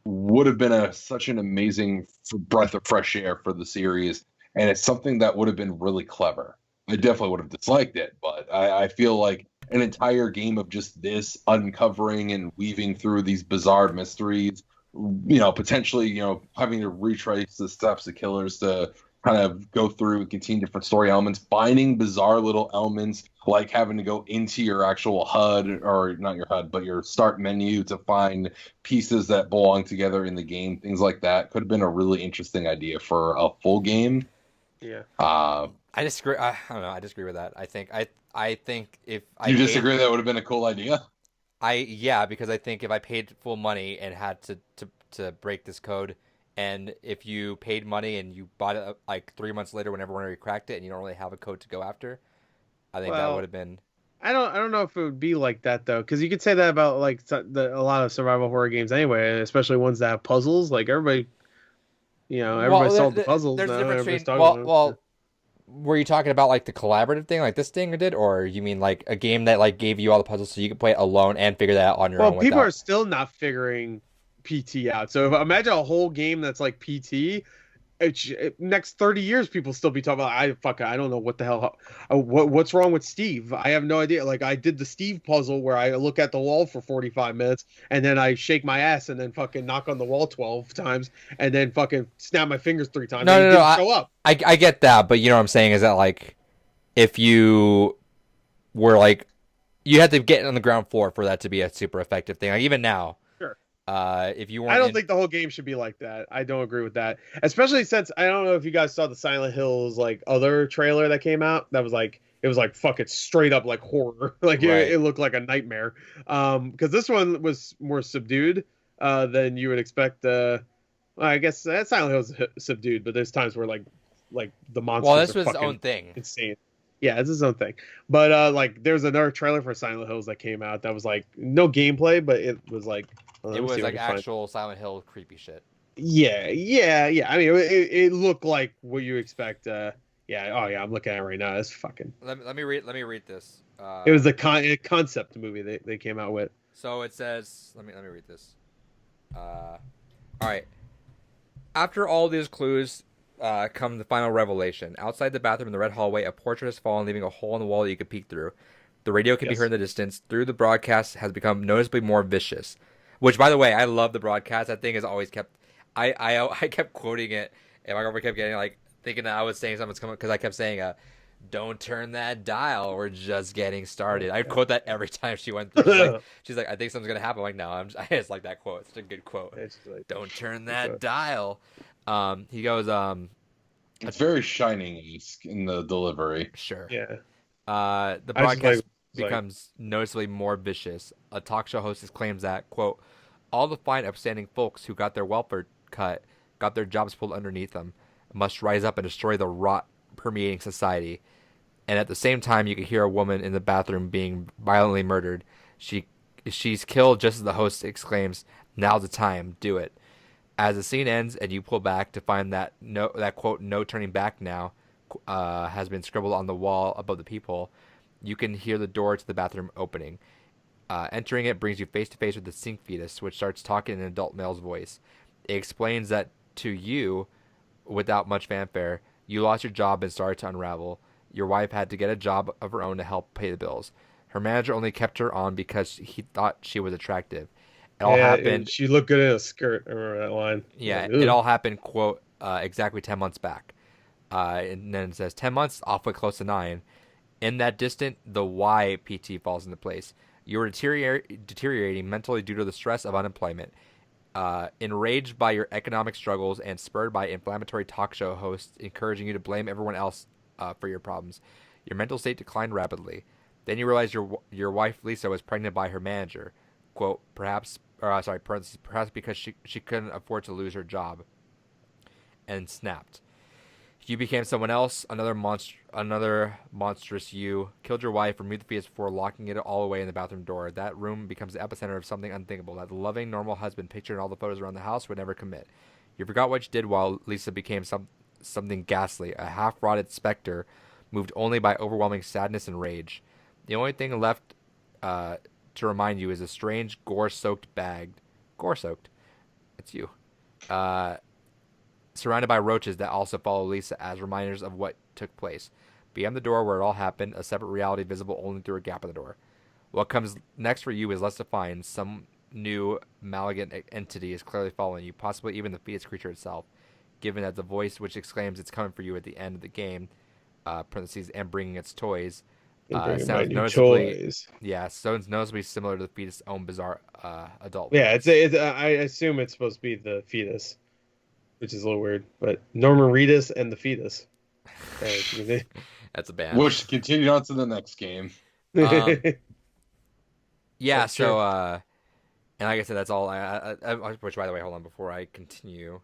would have been such an amazing breath of fresh air for the series, and it's something that would have been really clever. I definitely would have disliked it, but I feel like an entire game of just this, uncovering and weaving through these bizarre mysteries, potentially, having to retrace the steps of killers to kind of go through and contain different story elements, finding bizarre little elements, like having to go into your actual HUD, or not your HUD, but your start menu, to find pieces that belong together in the game. Things like that could have been a really interesting idea for a full game.
Yeah.
I disagree. I don't know. I disagree with that. I think if
you disagree, that would have been a cool idea.
Because I think if I paid full money and had to break this code, and if you paid money and you bought it like 3 months later, whenever you cracked it, and you don't really have a code to go after, I think that would have been.
I don't know if it would be like that though, because you could say that about like a lot of survival horror games anyway, especially ones that have puzzles. Like everybody solved the puzzles.
There's
now.
a difference
Everybody's
between
talking about it.
Were you talking about like the collaborative thing, like this thing did, or you mean like a game that like gave you all the puzzles so you could play it alone and figure that out on your own?
Well, people are still not figuring PT out. So imagine a whole game that's like PT. Next 30 years, people still be talking about. I don't know what the hell. What's wrong with Steve? I have no idea. Like I did the Steve puzzle where I look at the wall for 45 minutes and then I shake my ass and then fucking knock on the wall 12 times and then fucking snap my fingers 3 times.
No,
show up.
I get that, but you know what I'm saying is that like if you were like you had to get on the ground floor for that to be a super effective thing. Like even now. If you weren't,
I don't think the whole game should be like that. I don't agree with that, especially since I don't know if you guys saw the Silent Hills like other trailer that came out. That was like it was like fucking straight up like horror. Like
right.
it looked like a nightmare. Because this one was more subdued than you would expect. I guess Silent Hills is subdued, but there's times where like the monsters.
Well, this was
his
own thing.
Insane. Yeah, it's his own thing. But like there's another trailer for Silent Hills that came out that was like no gameplay, but it was like
it was like actual Silent Hill creepy shit.
Yeah. I mean, it looked like what you expect. Yeah. Oh yeah, I'm looking at it right now. It's fucking.
Let me read this.
It was the concept movie they came out with.
So it says, let me read this. All right. After all these clues, come the final revelation. Outside the bathroom in the red hallway, a portrait has fallen, leaving a hole in the wall that you can peek through. The radio can be heard in the distance. Through the broadcast has become noticeably more vicious. Which, by the way, I love the broadcast. That thing has always kept. I kept quoting it, and my girlfriend kept getting like thinking that I was saying something's coming because I kept saying, "Don't turn that dial. We're just getting started." I'd quote that every time she went through. She's like, "I think something's gonna happen." I'm like, "No, I just like that quote. It's such a good quote.
Like,
Don't turn that dial." He goes,
It's very Shining-esque in the delivery.
Sure.
Yeah.
The broadcast becomes noticeably more vicious. A talk show hostess claims that, quote, all the fine, upstanding folks who got their welfare cut, got their jobs pulled underneath them, must rise up and destroy the rot permeating society. And at the same time, you can hear a woman in the bathroom being violently murdered. She's killed just as the host exclaims, "Now's the time, do it." As the scene ends and you pull back to find that quote, "no turning back now," has been scribbled on the wall above the peephole, you can hear the door to the bathroom opening. Entering it brings you face to face with the sink fetus, which starts talking in an adult male's voice. It explains that to you, without much fanfare, you lost your job and started to unravel. Your wife had to get a job of her own to help pay the bills. Her manager only kept her on because he thought she was attractive. It all happened.
She looked good in a skirt. I remember that line.
Yeah, it all happened, quote, exactly 10 months back. And then it says 10 months, awfully close to 9. In that distant, the why PT falls into place. You were deteriorating mentally due to the stress of unemployment. Enraged by your economic struggles and spurred by inflammatory talk show hosts encouraging you to blame everyone else for your problems, your mental state declined rapidly. Then you realized your wife Lisa was pregnant by her manager. Quote, perhaps because she couldn't afford to lose her job. And snapped. You became someone else, another monstrous you. Killed your wife, removed the fetus before locking it all away in the bathroom door. That room becomes the epicenter of something unthinkable that the loving, normal husband pictured in all the photos around the house would never commit. You forgot what you did while Lisa became something ghastly, a half-rotted specter, moved only by overwhelming sadness and rage. The only thing left to remind you is a strange gore-soaked bag. Gore-soaked? It's you. Surrounded by roaches that also follow Lisa as reminders of what took place. Beyond the door where it all happened, a separate reality visible only through a gap in the door. What comes next for you is less defined. Some new malignant entity is clearly following you, possibly even the fetus creature itself, given that the voice which exclaims it's coming for you at the end of the game, parentheses, and bringing its toys, sounds noticeably similar to the fetus' own bizarre adult voice.
I assume it's supposed to be the fetus, which is a little weird, but Norman Reedus and the fetus.
That's a band.
Which continued on to the next game.
Yeah, so and like I said, that's all. Which, by the way, hold on before I continue.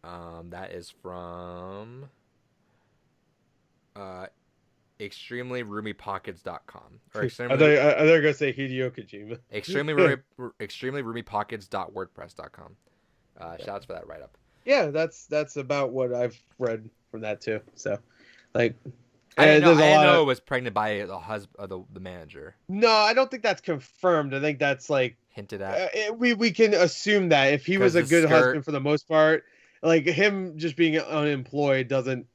That is from extremelyroomypockets.com. Or
I thought you were gonna say Hideo Kojima.
extremelyroomypockets.wordpress.com. Shouts for that write up.
Yeah, that's about what I've read from that too. So, like,
I didn't know it was pregnant by the husband, the manager.
No, I don't think that's confirmed. I think that's like
hinted at.
We can assume that if he was a good husband for the most part, like him just being unemployed doesn't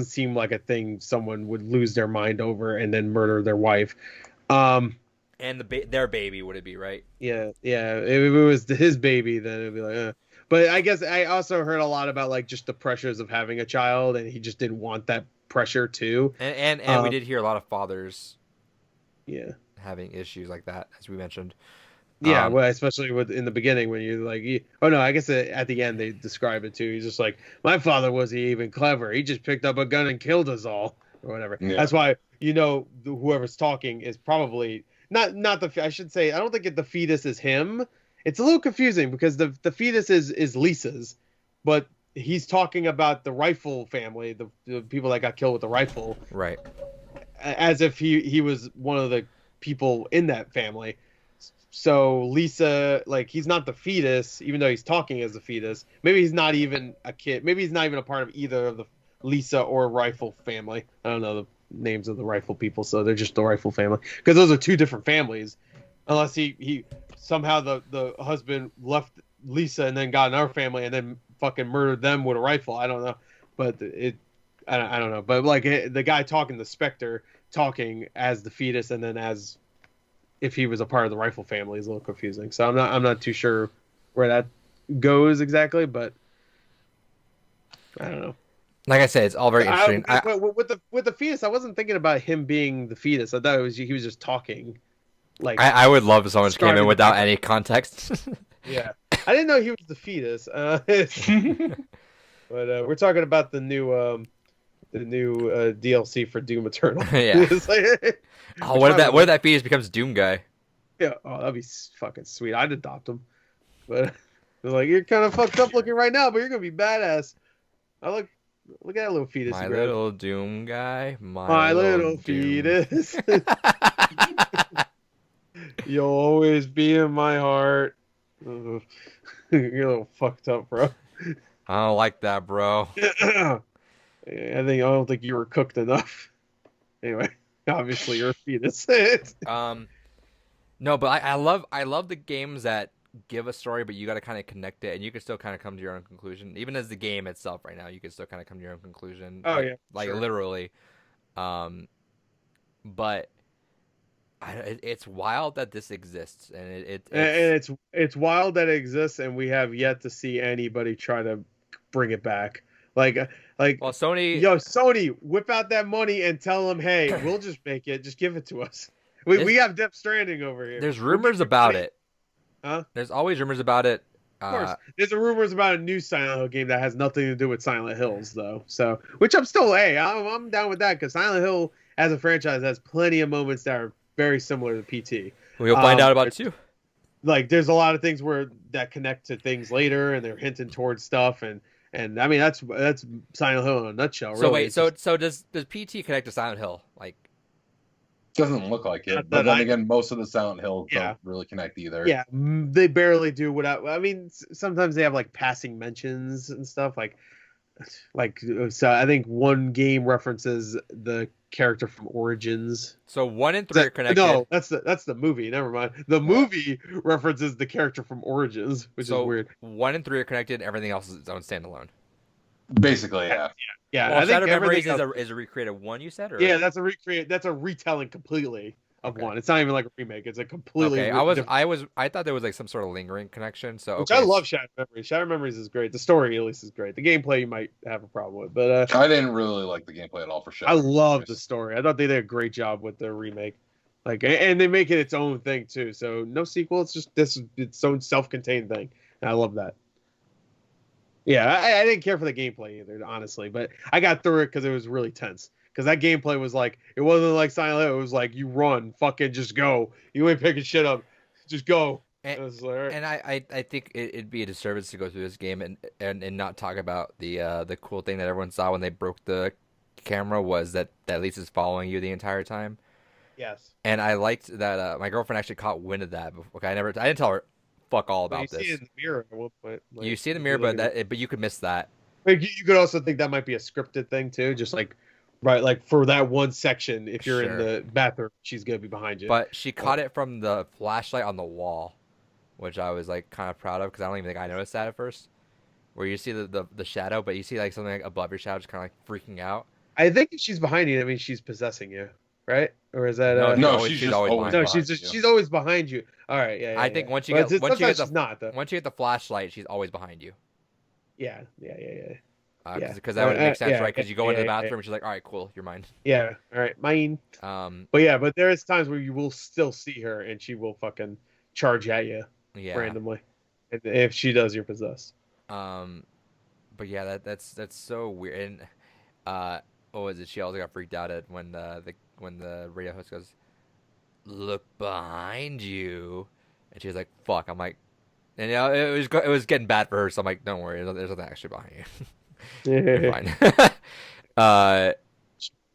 seem like a thing someone would lose their mind over and then murder their wife.
And their baby, would it be, right?
Yeah. If it was his baby, then it'd be like, But I guess I also heard a lot about like just the pressures of having a child, and he just didn't want that pressure too.
And we did hear a lot of fathers, having issues like that, as we mentioned.
Yeah, well, especially in the beginning when you're like, I guess at the end they describe it too. He's just like, my father wasn't even clever. He just picked up a gun and killed us all, or whatever. Yeah. That's why whoever's talking is probably not the. I should say I don't think the fetus is him. It's a little confusing because the fetus is Lisa's, but he's talking about the rifle family, the people that got killed with the rifle,
right?
As if he was one of the people in that family. So Lisa, like, he's not the fetus, even though he's talking as the fetus. Maybe he's not even a kid. Maybe he's not even a part of either of the Lisa or Rifle family. I don't know the names of the Rifle people, so they're just the Rifle family. Because those are two different families. Unless he somehow the husband left Lisa and then got another family and then fucking murdered them with a rifle. I don't know. But I don't know. But like the guy talking, the Spectre talking as the fetus and then as if he was a part of the Rifle family is a little confusing. So I'm not too sure where that goes exactly, but I don't know.
Like I said, it's all very interesting.
With the fetus, I wasn't thinking about him being the fetus. I thought he was just talking. Like
I would love if someone just came in without any context.
Yeah, I didn't know he was the fetus. But we're talking about the new DLC for Doom Eternal.
Yeah. What if that fetus becomes Doom guy?
Yeah. Oh, that'd be fucking sweet. I'd adopt him. But they're like, you're kind of fucked up looking right now, but you're gonna be badass. Look at that little fetus.
My little Doom guy.
My little fetus. You'll always be in my heart. You're a little fucked up, bro.
I don't like that, bro.
I don't think you were cooked enough. Anyway, obviously you're a fetus.
No, but I love the games that give a story, but you got to kind of connect it, and you can still kind of come to your own conclusion. Even as the game itself, right now, you can still kind of come to your own conclusion.
Oh yeah,
sure. Literally. But it's wild that this exists, and
it's wild that it exists, and we have yet to see anybody try to bring it back. Well, Sony, whip out that money and tell them, hey, we'll just make it, just give it to us. We have Death Stranding over here.
There's rumors about it.
Huh?
There's always rumors about it.
Of course, there's rumors about a new Silent Hill game that has nothing to do with Silent Hills, though. So, which I'm down with that because Silent Hill as a franchise has plenty of moments that are very similar to PT.
We'll find out about it too.
Like, there's a lot of things that connect to things later, and they're hinting towards stuff, and I mean that's Silent Hill in a nutshell.
So really. So does PT connect to Silent Hill? Like,
doesn't look like it, but then again, most of the Silent Hills don't really connect either.
Yeah, they barely do. I mean, sometimes they have like passing mentions and stuff. So I think one game references the character from Origins.
So 1 and 3 are connected.
No, that's the movie. Never mind. The movie references the character from Origins, which is weird.
1 and 3 are connected. Everything else is its own standalone.
Basically, yeah.
Yeah,
well,
I think
Shattered Memories is a recreated one. You said, or?
Yeah, that's a retelling completely of one. It's not even like a remake. It's a completely.
Okay, I thought there was like some sort of lingering connection. So
which I love Shattered Memories. Shattered Memories is great. The story at least is great. The gameplay you might have a problem with, but
I didn't really like the gameplay at all for Shattered.
I love the story. I thought they did a great job with the remake. Like, and they make it its own thing too. So no sequel. It's just its own self-contained thing. And I love that. Yeah, I didn't care for the gameplay either, honestly, but I got through it because it was really tense. Because that gameplay was like, it wasn't like Silent Hill. It was like, you run, fucking just go. You ain't picking shit up, just go.
And I think it'd be a disservice to go through this game and not talk about the cool thing that everyone saw when they broke the camera was that Lisa's following you the entire time.
Yes.
And I liked that my girlfriend actually caught wind of that. Okay, I didn't tell her fuck all about this.
You see it in the mirror at one point. Like,
you see it in the mirror, but you could miss that.
Like, you could also think that might be a scripted thing too, just like like for that one section, if you're in the bathroom, she's gonna be behind you.
But she caught it from the flashlight on the wall, which I was like kind of proud of because I don't even think I noticed that at first. Where you see the shadow, but you see like something like above your shadow, just kind of like freaking out.
I think if she's behind you, I mean she's possessing you, right? Or is that
no? She's always behind you.
She's always behind you. All right, yeah.
I think once you get the flashlight, she's always behind you.
Yeah.
Because that would make sense, right? Because you go into the bathroom and she's like, "All right, cool, you're mine."
Yeah, all right, mine. But there is times where you will still see her and she will fucking charge at you randomly, and if she does, you're possessed.
But yeah, that's so weird. And what was it? She also got freaked out at when the radio host goes, "Look behind you," and she was like, "Fuck." I'm like, and it was getting bad for her. So I'm like, "Don't worry, there's nothing actually behind you." You're fine.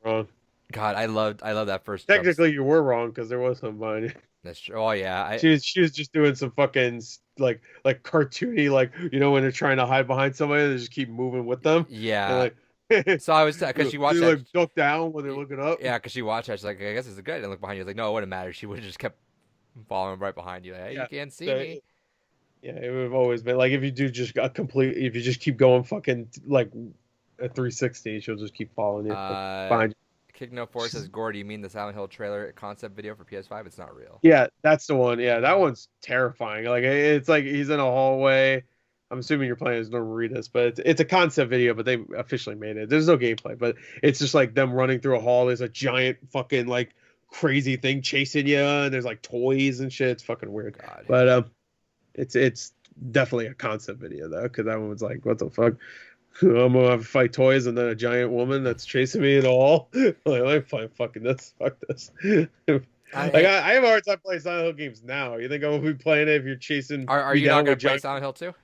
Wrong.
God, I love that first.
Technically, you were wrong because there was some behind you.
That's true. Oh yeah,
She was just doing some fucking like cartoony, like, you know, when they're trying to hide behind somebody, they just keep moving with them. And
yeah.
like
So I was because she watched
they
that.
like duck down when they're looking up.
Yeah, because she watched that. She's like, I guess it's good. And look behind you. I was like, no, it wouldn't matter. She would have just kept following right behind you. Like, hey, you
Yeah.
can't see
So,
me.
yeah, it would have always been like if you do just a complete, if you just keep going fucking like a 360, she'll just keep following you behind you.
Kick No Force says, Gore, do you mean the Silent Hill trailer concept video for PS5? It's not real.
Yeah, that's the one. Yeah, that one's terrifying. Like it's like he's in a hallway. I'm assuming you're playing as Normaritas, but it's a concept video, but they officially made it. There's no gameplay, but it's just like them running through a hall. There's a giant fucking like crazy thing chasing you, and there's like toys and shit. It's fucking weird.
God.
But it's definitely a concept video though, because that one was like, what the fuck? I'm gonna have to fight toys and then a giant woman that's chasing me in the hall. Like, I'm fine, fucking this. Fuck this. I have a hard time playing Silent Hill games now. You think I will be playing it if you're chasing?
Are
me
you
down
not gonna
with
play
giant...
Silent Hill 2?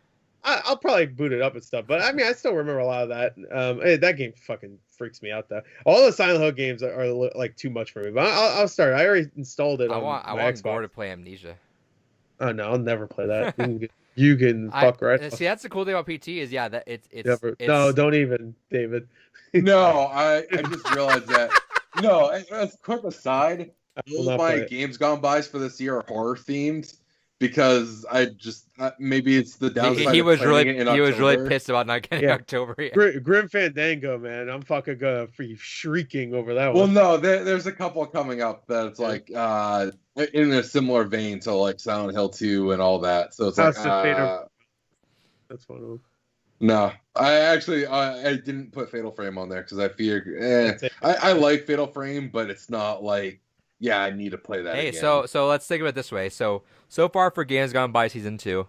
I'll probably boot it up and stuff, but I mean, I still remember a lot of that. That game fucking freaks me out though. All the Silent Hill games are like too much for me. But I'll start. I already installed it on
I
my
want
Xbox.
Gore to play Amnesia.
Oh no, I'll never play that. You can fuck right.
See, that's the cool thing about PT is that it's
no, don't even, David.
No, I just realized that. No, as a quick aside, all of my games gone bys for this year are horror themed because I just maybe it's the downside.
He was really
October.
pissed about not getting October. Yeah.
Grim Fandango, man, I'm fucking gonna be shrieking over that
Well,
one.
no, there's a couple coming up that's like in a similar vein to like Silent Hill 2 and all that. So it's like
that's one of them.
No, I didn't put Fatal Frame on there because I figured I like Fatal Frame, but it's not like I need to play that.
Hey,
again.
so let's think of it this way. So far for Games Gone By Season 2,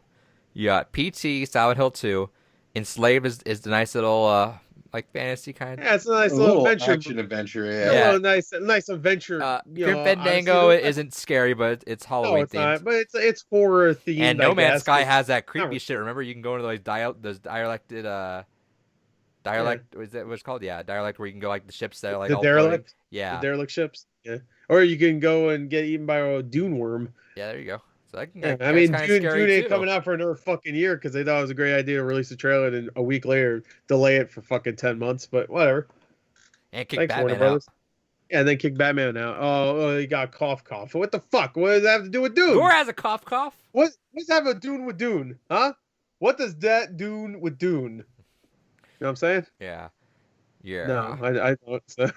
you got PT, Silent Hill 2, Enslaved is the nice little like fantasy kind.
Yeah, it's a nice little
action adventure.
Yeah, a little nice adventure.
Grim Fandango isn't scary, but it's Halloween
no, it's
themed.
Not, but it's horror themed.
And No Man's Sky has that creepy shit. Remember, you can go into those dialected dialect. Is that what's called? Yeah, dialect where you can go like the ships that are like
the
all
derelict.
floating. Yeah,
the derelict ships. Yeah, or you can go and get eaten by a dune worm.
Yeah, there you go. So I
mean, Dune ain't coming out for another fucking year because they thought it was a great idea to release the trailer and then a week later delay it for fucking 10 months. But whatever.
And kick Batman out.
Yeah, and then kick Batman out. Oh, he got cough. What the fuck? What does that have to do with Dune?
Gore has a cough.
What does that have a Dune with Dune? Huh? What does that Dune with Dune? You know what I'm saying?
Yeah.
No, I don't. So.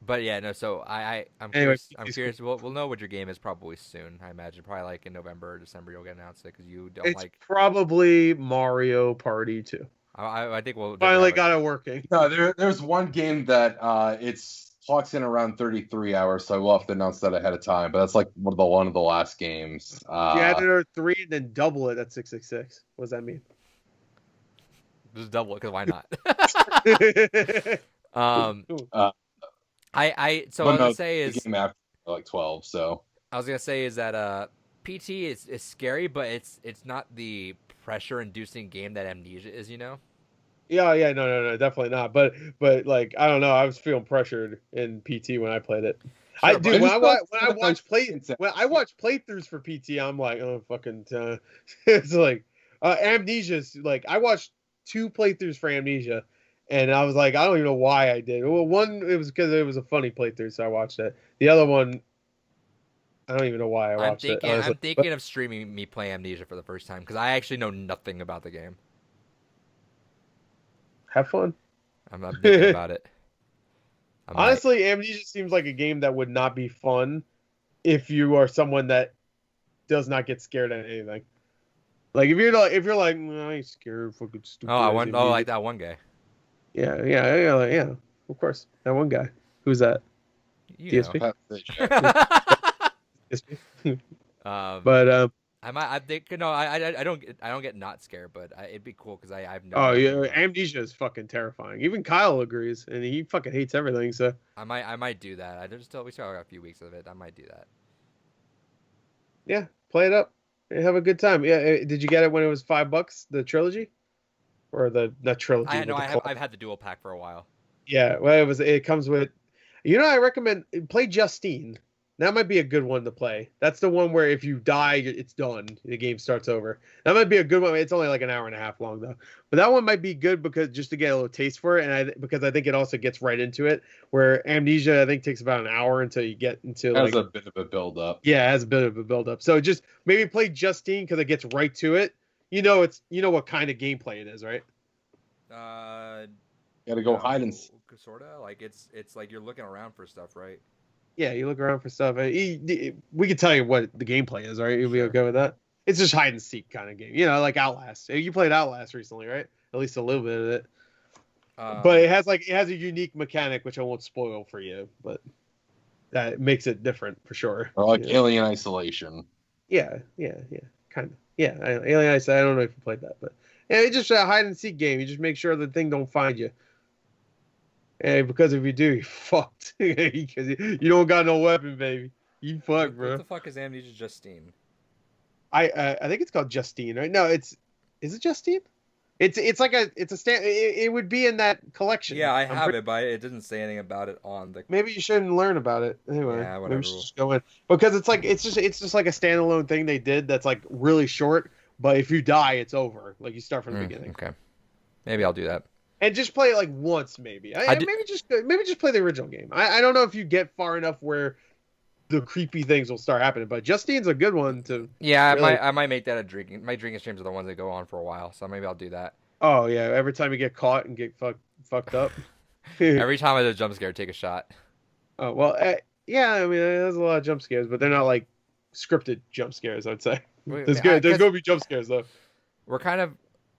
But yeah, no. So I'm curious. I'm curious. We'll know what your game is probably soon. I imagine probably like in November or December you'll get announced it because you don't
it's probably Mario Party 2.
I think we'll
finally got it working.
No, there's one game that it's clocks in around 33 hours, so I will have to announce that ahead of time. But that's like one of the last games.
You add another 3 and then double it at 666. What does that mean?
Just double it because why not? So what I was gonna say is
the game after like 12. So
I was gonna say is that PT is scary, but it's not the pressure-inducing game that Amnesia is. You know?
Yeah, no, definitely not. But like I don't know, I was feeling pressured in PT when I played it. Sure, when I watch playthroughs for PT, I'm like, oh fucking, it's like Amnesia's like I watched 2 playthroughs for Amnesia. And I was like, I don't even know why I did. Well, one, it was because it was a funny playthrough, so I watched it. The other one, I don't even know why I watched it.
I'm thinking of streaming me play Amnesia for the first time because I actually know nothing about the game.
Have fun.
I'm not thinking about it.
Honestly, Amnesia seems like a game that would not be fun if you are someone that does not get scared at anything. Like if you're like, I ain't scared, fucking stupid.
Like that one guy.
Yeah, of course. That one guy. Who's that? DSP? DSP? But
I think no, I don't get not scared, but it'd be cool because I've no.
Oh yeah, Amnesia is fucking terrifying. Even Kyle agrees, and he fucking hates everything. So
I might do that. We still got a few weeks of it. I might do that.
Yeah, play it up. Have a good time. Yeah, did you get it when it was $5? The trilogy? Or not trilogy.
I've had the dual pack for a while.
Yeah, well, it comes with. I recommend play Justine. That might be a good one to play. That's the one where if you die, it's done. The game starts over. That might be a good one. It's only like an hour and a half long though. But that one might be good because just to get a little taste for it, and because I think it also gets right into it. Where Amnesia, I think, takes about an hour until you get into
Has
like
a bit of a build up.
yeah, it has a bit of a build up. So just maybe play Justine because it gets right to it. You know what kind of gameplay it is, right?
Got to go hide and seek.
Sorta like it's like you're looking around for stuff, right?
Yeah, you look around for stuff. We can tell you what the gameplay is, right? You'll be
Sure.
okay with that. It's just hide and seek kind of game, like Outlast. You played Outlast recently, right? At least a little bit of it. But it has a unique mechanic which I won't spoil for you, but that makes it different for sure.
Or like Alien Isolation.
Yeah, kind of. Yeah, Alien Ice. I don't know if you played that, but yeah, it's just a hide and seek game. You just make sure the thing don't find you. And because if you do, you're fucked. Because you don't got no weapon, baby. You fucked, bro.
What the fuck is Amnesia Justine?
I think it's called Justine, right? No, is it Justine? It's like it's a stand. It would be in that collection.
Yeah, I have it, but it didn't say anything about it on the.
Maybe you shouldn't learn about it anyway.
Yeah, whatever.
Maybe we should just go in because it's just like a standalone thing they did that's like really short. But if you die, it's over. Like you start from the beginning.
Okay, maybe I'll do that.
And just play it like once, maybe. Maybe just play the original game. I don't know if you get far enough where the creepy things will start happening, but Justine's a good one to.
Yeah,
really...
I might make that a drinking. My drinking streams are the ones that go on for a while, so maybe I'll do that.
Oh yeah, every time you get caught and get fucked up.
Every time there's a jump scare, take a shot.
Oh well, yeah. I mean, there's a lot of jump scares, but they're not like scripted jump scares. I'd say there's gonna be jump scares though.
We're kind of.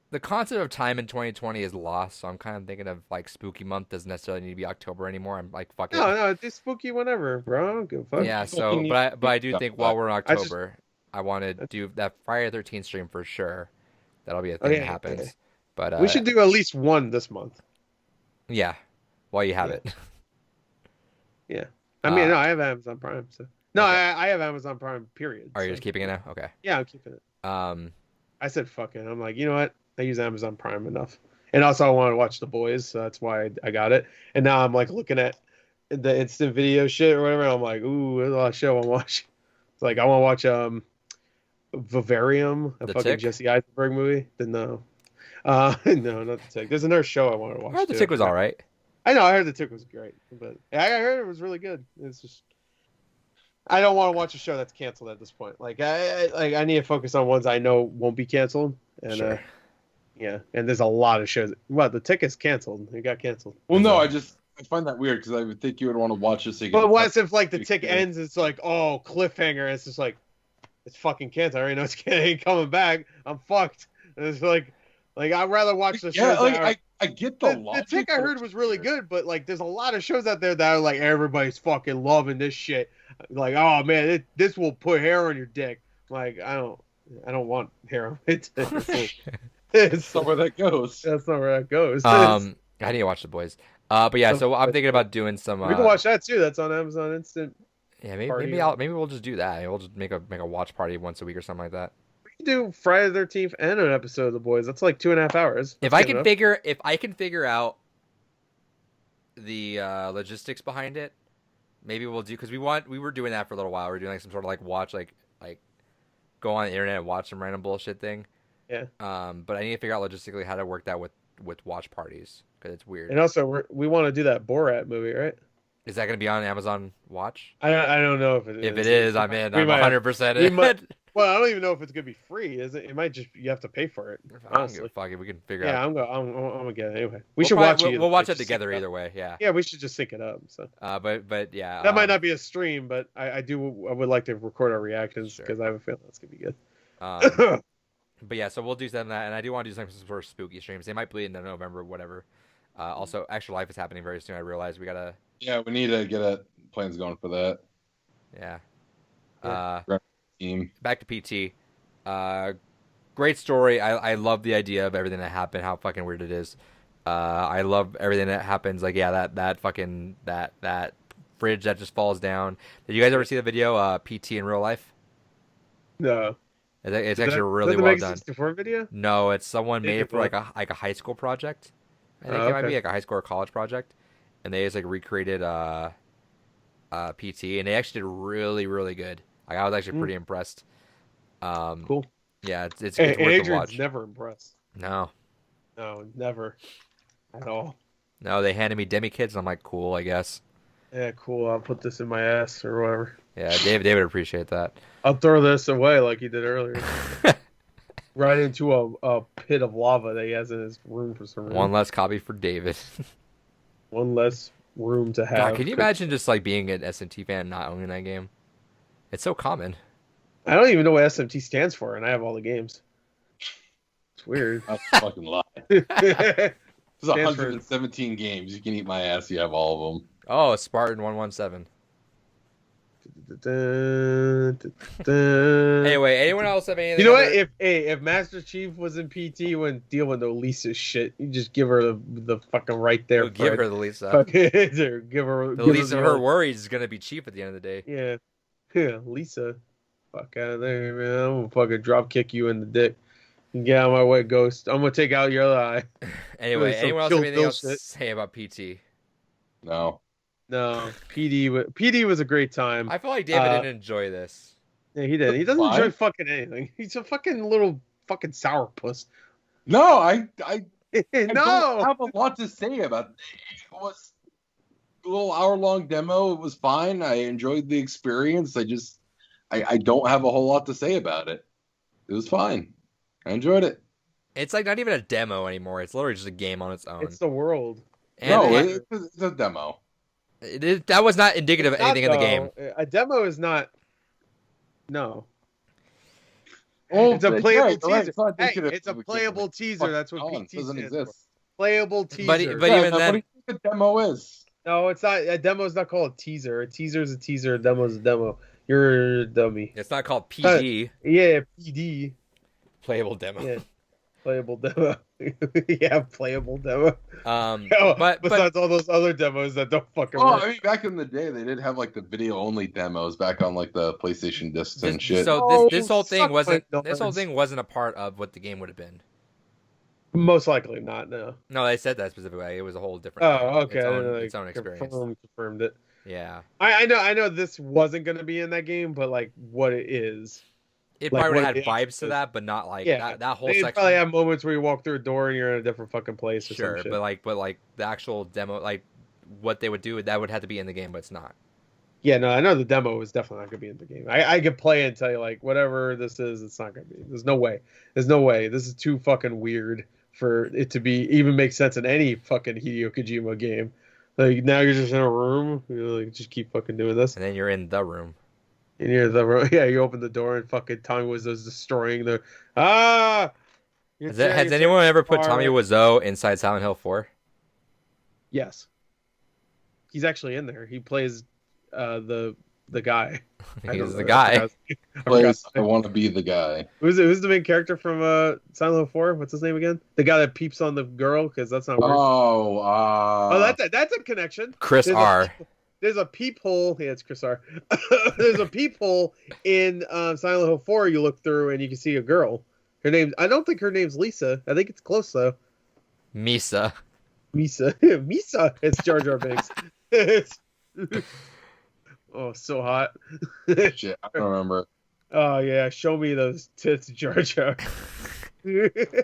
The concept of time in 2020 is lost, so I'm kind of thinking of like spooky month doesn't necessarily need to be October anymore. I'm like, fuck it.
No, it's spooky whenever, bro. I don't give a fuck.
Yeah, so but I do think while we're in October, I want to do that Friday the 13th stream for sure. That'll be a thing that happens. Yeah. But
we should do at least one this month.
Yeah, while you have it.
Yeah, I mean, no, I have Amazon Prime, so no, okay. I have Amazon Prime. Period.
Are you just keeping it now? Okay.
Yeah, I'm keeping it. I said fuck it. I'm like, you know what? I use Amazon Prime enough. And also I want to watch The Boys, so that's why I got it. And now I'm like looking at the instant video shit or whatever. And I'm like, ooh, there's a lot of shit I want to watch. It's like I want to watch Vivarium, a fucking Jesse Eisenberg movie. No, not The Tick. There's another show I want to watch.
I heard The Tick was all right.
I know, I heard The Tick was great, but I heard it was really good. It's just I don't want to watch a show that's canceled at this point. Like I need to focus on ones I know won't be canceled. And
sure.
Yeah, and there's a lot of shows. Well, The Tick is canceled. It got canceled.
Well, no, I find that weird because I would think you would want to watch this.
But what if like The Tick ends? It's like, oh, cliffhanger. And it's just like, it's fucking canceled. I already know it's ain't coming back. I'm fucked. And it's like I'd rather watch the shows.
Yeah, like I get the logic.
The Tick I heard was really good, but like there's a lot of shows out there that are like everybody's fucking loving this shit. Like, oh man, this will put hair on your dick. Like I don't want hair on my dick.
That's not where that goes.
That's not where that goes.
I need to watch The Boys. But yeah, so I'm thinking about doing some.
We can watch that too. That's on Amazon Instant.
Yeah, maybe we'll just do that. We'll just make a watch party once a week or something like that.
We can do Friday the 13th and an episode of The Boys. That's like 2.5 hours.
If I can figure out the logistics behind it, maybe we'll do because we were doing that for a little while. We're doing like some sort of like watch like go on the internet and watch some random bullshit thing.
Yeah.
But I need to figure out logistically how to work that with watch parties because it's weird.
And also, we want to do that Borat movie, right?
Is that going to be on Amazon Watch?
I don't know if it is.
If it is, I'm in. I'm 100% in.
Well, I don't even know if it's going to be free. Is it? It might just you have to pay for it. Honestly,
fuck it. We can figure out.
Yeah, I'm gonna get it anyway. We should watch it.
We'll watch it together either way. Yeah.
Yeah, we should just sync it up. So.
But yeah.
That might not be a stream, but I would like to record our reactions because I have a feeling that's gonna be good.
But yeah, so we'll do some of that, and I do want to do some sort of spooky streams. They might bleed into November, whatever. Also, Extra Life is happening very soon. I realize we gotta.
Yeah, we need to get plans going for that.
Yeah. Team. Back to PT. Great story. I love the idea of everything that happened. How fucking weird it is. I love everything that happens. Like that fucking that fridge that just falls down. Did you guys ever see the video PT in real life?
No.
It's actually really well done.
64 video?
No, it's someone made it for like a high school project. I think it might be like a high school or college project, and they just like recreated PT, and they actually did really, really good. Like, I was actually
Mm,
pretty impressed. Um,
cool.
yeah, it's
And
worth the
Adrian's
watch.
never impressed.
No,
No, never at all.
no, they handed me Demi Kids, and I'm like, cool, I guess.
Yeah, cool. I'll put this in my ass or whatever.
Yeah, David would appreciate that.
I'll throw this away like he did earlier. Right into a pit of lava that he has in his room for some reason.
One less copy for David.
One less room to have.
God, can you imagine just like being an SMT fan and not owning that game? It's so common.
I don't even know what SMT stands for, and I have all the games. It's weird.
That's a fucking lie. There's
Stands for-
117 games. You can eat my ass. You have all of them.
Oh, Spartan 117. Anyway, anyone else have anything?
You know what? If Master Chief was in PT, you wouldn't deal with no Lisa shit. You just give her the fucking right there.
We'll give her the Lisa.
Give her
The least of her worries is gonna be Chief at the end of the day.
Yeah, Lisa. Fuck out of there, man. I'm gonna fucking drop kick you in the dick. Get out of my way, Ghost. I'm gonna take out your other eye.
Anyway,
Some
anyone else
Kill
have anything
Bill
else to
shit.
say about PT?
No.
No, PD was a great time.
I feel like David didn't enjoy this.
Yeah, he did. He doesn't
Why?
enjoy fucking anything. He's a fucking little fucking sourpuss.
No, I don't
No.
have a lot to say about it. It was a little hour-long demo. It was fine. I enjoyed the experience. I don't have a whole lot to say about it. It was fine. I enjoyed it.
It's like not even a demo anymore. It's literally just a game on its own.
It's the world.
And
No,
it-
it's a demo.
that was not indicative of
It's not,
anything in the game.
though. A demo is not. No.
Oh,
It's a playable
right, right.
teaser.
It's not
Hey,
indicative
it's a
of
playable teaser. That's what
Colin,
PT
it doesn't
stands for.
exist.
Playable teaser.
But
Yeah,
even
what
then-
do you think a demo is?
No, it's not. A demo is not called a teaser. A teaser is a teaser. A demo is a demo. You're a dummy.
It's not called PD.
Yeah, PD.
Playable demo.
Yeah. Playable demo. Yeah, playable demo. Oh,
but
besides all those other demos that don't fucking
Oh,
work.
I mean, back in the day, they did have like the video-only demos back on like the PlayStation discs and shit.
so
Oh,
this whole thing
suck
wasn't
my
this whole
nuts.
thing wasn't a part of what the game would have been.
Most likely not. No.
No, they said that specifically. It was a whole different.
Oh, okay.
Its own experience.
Confirmed it.
Yeah,
I know this wasn't gonna be in that game, but like what it is.
it
Like,
probably would
what
have had
the
vibes to that, but not like
Yeah,
that whole
They
section.
probably have moments where you walk through a door and you're in a different fucking place or
Sure,
some shit.
but like the actual demo, like what they would do, that would have to be in the game, but it's not.
Yeah, no, I know the demo is definitely not gonna be in the game. I could play it and tell you like whatever this is, it's not gonna be. There's no way. There's no way. This is too fucking weird for it to be even make sense in any fucking Hideo Kojima game. Like now you're just in a room, you like just keep fucking doing this.
And then you're in the room.
And you're the room. Yeah, you open the door and fucking Tommy Wiseau's destroying the ah.
Has anyone ever put Tommy Wiseau inside Silent Hill 4?
Yes. He's actually in there. He plays the guy.
He's the guy.
I want to be the guy.
Who's the main character from Silent Hill 4? What's his name again? The guy that peeps on the girl, because that's not weird.
Oh,
That's a connection.
Chris
There's
R.
There's a peephole. Yeah, it's Chris R. There's a peephole in Silent Hill 4 you look through and you can see a girl. I don't think her name's Lisa. I think it's close though.
Misa.
Misa. Misa. It's Jar Jar Binks. It's... Oh, so hot.
shit. I don't remember.
Oh yeah, show me those tits, Jar Jar.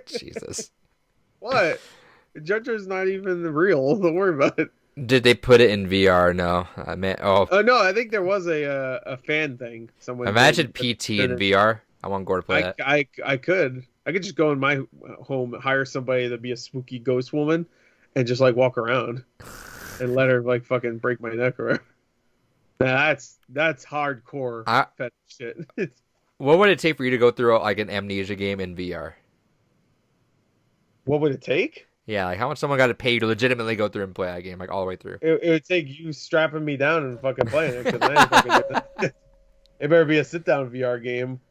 Jesus.
What? Jar Jar's not even real. Don't worry about it.
Did they put it in VR? No. I meant. Oh,
No, I think there was a fan thing. Someone
imagine
did-
PT in VR. I want Gore to play that.
I could just go in my home, hire somebody to be a spooky ghost woman, and just like walk around, and let her like fucking break my neck or whatever. Now, that's hardcore fetish shit.
What would it take for you to go through like an Amnesia game in VR?
What would it take?
Yeah, like how much someone got to pay you to legitimately go through and play that game, like all the way through?
It would take you strapping me down and fucking playing it. 'Cause I ain't fucking doing that. It better be a sit-down VR game,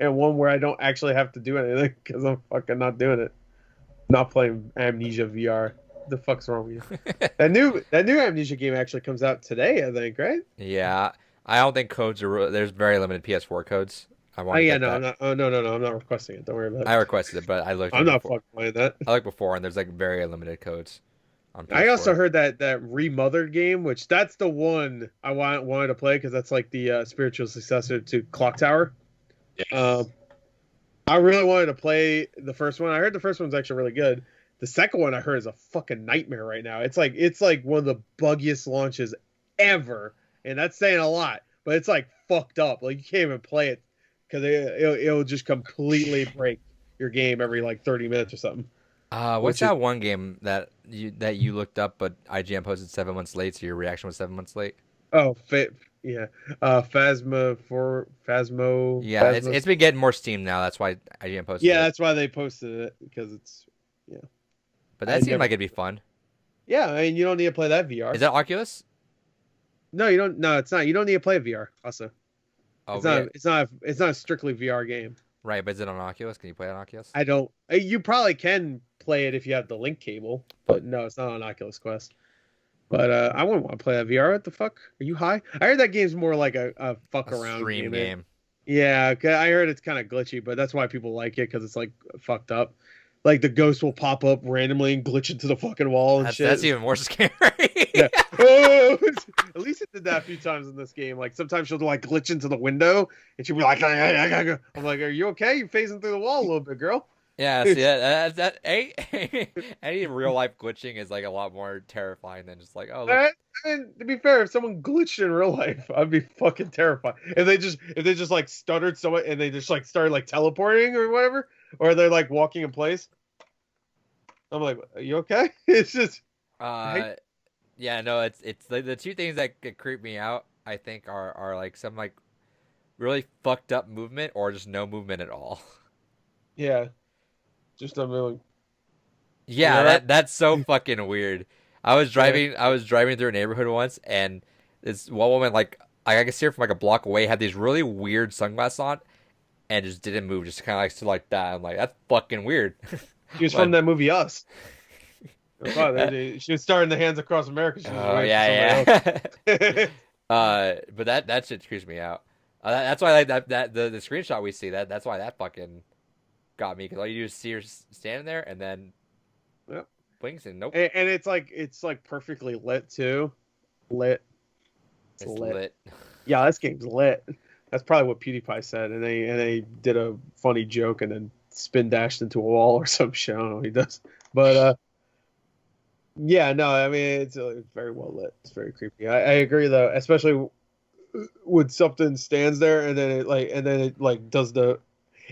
and one where I don't actually have to do anything because I'm fucking not doing it. Not playing Amnesia VR. The fuck's wrong with you? That new Amnesia game actually comes out today, I think, right?
Yeah, I don't think codes are. There's very limited PS4 codes. I want.
Oh yeah,
get
no,
that.
I'm not. Oh no, I'm not requesting it. Don't worry about it.
I requested it, but I looked.
I'm not
before.
fucking playing that.
I looked before, and there's like very limited codes on
I also
PS4.
heard that Remothered game, which that's the one I wanted to play because that's like the spiritual successor to Clock Tower.
Yes.
I really wanted to play the first one. I heard the first one's actually really good. The second one I heard is a fucking nightmare right now. It's like one of the buggiest launches ever, and that's saying a lot. But it's like fucked up. Like you can't even play it because it'll just completely break your game every like 30 minutes or something.
What's
Which is
that one game that you looked up, but IGN posted 7 months late, so your reaction was 7 months late?
oh yeah, Phasmo
Yeah, it's been getting more steam now. That's why IGN posted
yeah,
it.
that's why they posted it because it's yeah.
But
I
that seemed
never
like it'd be fun.
yeah. I mean, you don't need to play that VR.
Is that Oculus?
No, you don't. No, it's not. You don't need to play VR. Also,
Oh,
it's
yeah.
not. It's not. It's not a strictly VR game.
Right, but is it on Oculus? Can you play it on Oculus?
I don't. You probably can play it if you have the link cable, but no, it's not on Oculus Quest. But I wouldn't want to play that VR. What the fuck? Are you high? I heard that game's more like a fuck
A
around
stream
game.
game.
Yeah, I heard it's kind of glitchy, but that's why people like it because it's like fucked up. Like the ghost will pop up randomly and glitch into the fucking wall and shit.
That's even more scary.
Yeah. Oh, at least it did that a few times in this game. Like sometimes she'll like glitch into the window and she'll be like, I gotta go. I'm like, are you okay? You're phasing through the wall a little bit, girl.
Yeah, see any real life glitching is like a lot more terrifying than just like, oh look.
I mean, to be fair, if someone glitched in real life, I'd be fucking terrified. If they just like stuttered so and they just like started like teleporting or whatever, or they're like walking in place. I'm like, are you okay? It's just
Yeah, no, it's the two things that could creep me out, I think, are like some like really fucked up movement or just no movement at all.
yeah, just a million.
Yeah,
Yeah.
that's so fucking weird. I was driving through a neighborhood once, and this one woman, like I could see her from like a block away, had these really weird sunglasses on and just didn't move, just kind of like stood like that. I'm like, that's fucking weird.
She was
But-
from that movie Us. Wow, she was starring the Hands Across America. She was
Oh
waiting
yeah,
for somebody
yeah.
else.
But that shit creeps me out. That's why like that the screenshot we see that's why that fucking got me, because all you do is see her standing there and then
Yep.
blinks and nope,
And it's like perfectly lit too. Lit.
it's lit.
Yeah, this game's lit. That's probably what PewDiePie said, and they did a funny joke and then spin dashed into a wall or some shit. I don't know what he does, but yeah, no, I mean it's very well lit. It's very creepy. I agree though, especially when something stands there and then it does the.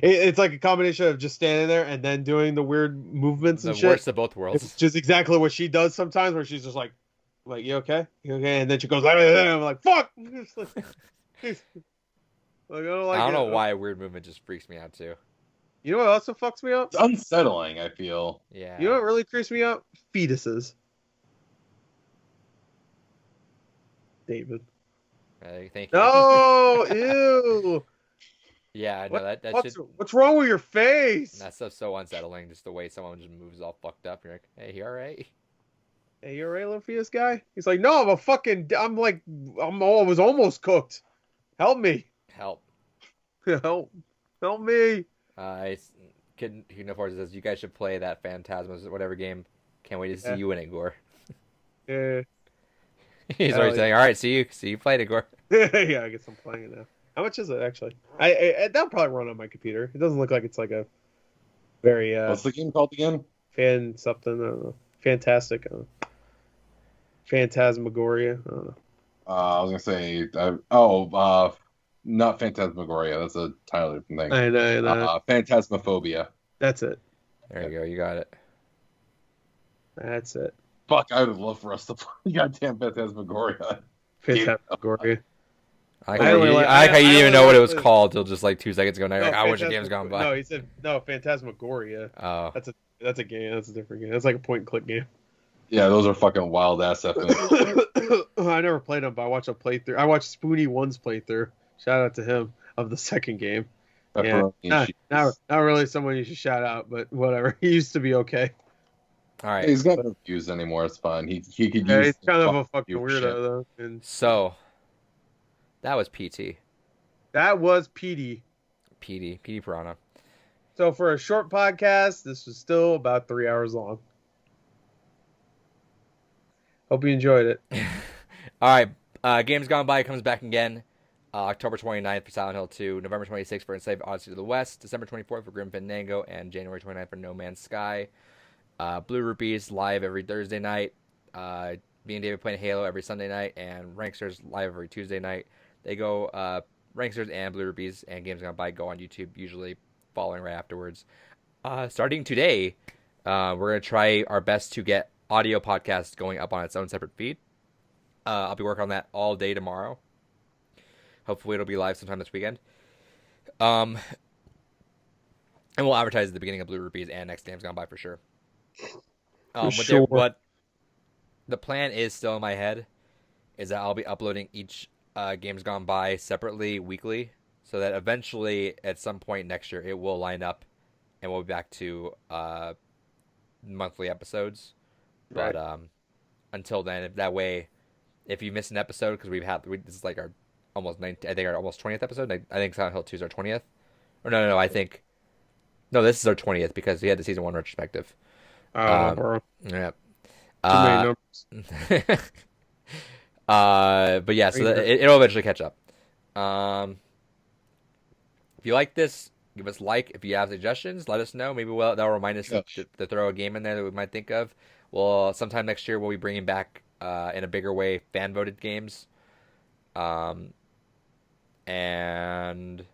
It's like a combination of just standing there and then doing the weird movements
The
and shit.
worst of both worlds.
It's just exactly what she does sometimes, where she's just like you okay? You okay? And then she goes like, I'm like, fuck. Like,
I don't know why weird movement just freaks me out too.
You know what also fucks me up?
It's unsettling, I feel.
Yeah.
You know what really creeps me out? Fetuses. David.
Thank you.
No, ew.
Yeah, I know
What's wrong with your face?
that stuff's so unsettling. Just the way someone just moves all fucked up. You're like, hey, you all right?
Hey, you alright, little fetus guy? He's like, no, I was almost cooked. Help me.
Help.
Help me.
Kid Force says you guys should play that Phantasma whatever game. Can't wait to see
Yeah.
you in it, Gore.
Yeah.
He's
Hell
already saying, all right, see you played it, Gore.
Yeah, I guess I'm playing it now. How much is it actually? That'll probably run on my computer. It doesn't look like it's like a very
What's the game called again?
fan something. I don't know. Fantastic. I don't know. Phantasmagoria. I don't know.
I was gonna say, not Phantasmagoria. That's a entirely different thing.
I know.
Phantasmophobia.
That's it.
There you go, you got it.
That's it.
Fuck, I would love for us to play goddamn Phantasmagoria.
Phantasmagoria.
I
I
like
only like-
how you didn't
I
even
only
know what it
like
was
the-
called till just like 2 seconds ago. Now you're like, I wish the game's gone by.
No, he said no. Phantasmagoria.
Oh,
That's a game. That's a different game. That's like a point and click game.
Yeah, those are fucking wild ass FMVs.
I never played them, but I watched a playthrough. I watched Spoonie One's playthrough. Shout out to him of the second game.
Pepperoni and
Not,
cheese.
not really someone you should shout out, but whatever. He used to be okay.
all right.
He's not confused anymore. It's fine. He could
Yeah,
use.
he's kind of a
fuck
fucking
you
weirdo
shit.
though. And
So that was PT
that was PD.
Piranha.
So for a short podcast, this was still about 3 hours long. Hope you enjoyed it.
All right. Games Gone By comes back again. October 29th for Silent Hill 2, November 26th for Enslaved Odyssey to the West, December 24th for Grim Fandango, and January 29th for No Man's Sky. Blue Rupees live every Thursday night. Me and David playing Halo every Sunday night, and Ranksters live every Tuesday night. They go Ranksters and Blue Rupees and Games Gone By go on YouTube, usually following right afterwards. Starting today, we're gonna try our best to get audio podcasts going up on its own separate feed. I'll be working on that all day tomorrow. Hopefully, it'll be live sometime this weekend. And we'll advertise at the beginning of Blue Rupees and next Games Gone By for sure. What the plan is still in my head is that I'll be uploading each Games Gone By separately weekly, so that eventually at some point next year it will line up, and we'll be back to monthly episodes.
Right.
But until then, that way, if you miss an episode, because this is like our almost 19, I think our almost 20th episode. I think Silent Hill 2 is our 20th. Or no, I think this is our 20th because we had the season 1 retrospective.
Bro.
Yeah.
Too many numbers.
But yeah, so it'll eventually catch up. If you like this, give us a like. If you have suggestions, let us know. Maybe that'll remind us to throw a game in there that we might think of. Well, sometime next year we'll be bringing back in a bigger way fan voted games. And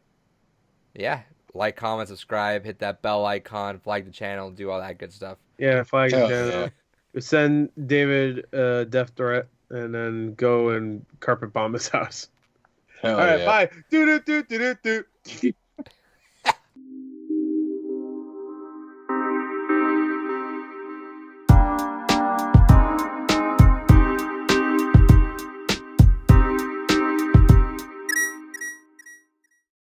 yeah, like, comment, subscribe, hit that bell icon, flag the channel, do all that good stuff.
Yeah, flag the
Hell
channel. Send David a death threat, and then go and carpet bomb his house.
Hell
All right,
yeah.
bye. Do do do do do do.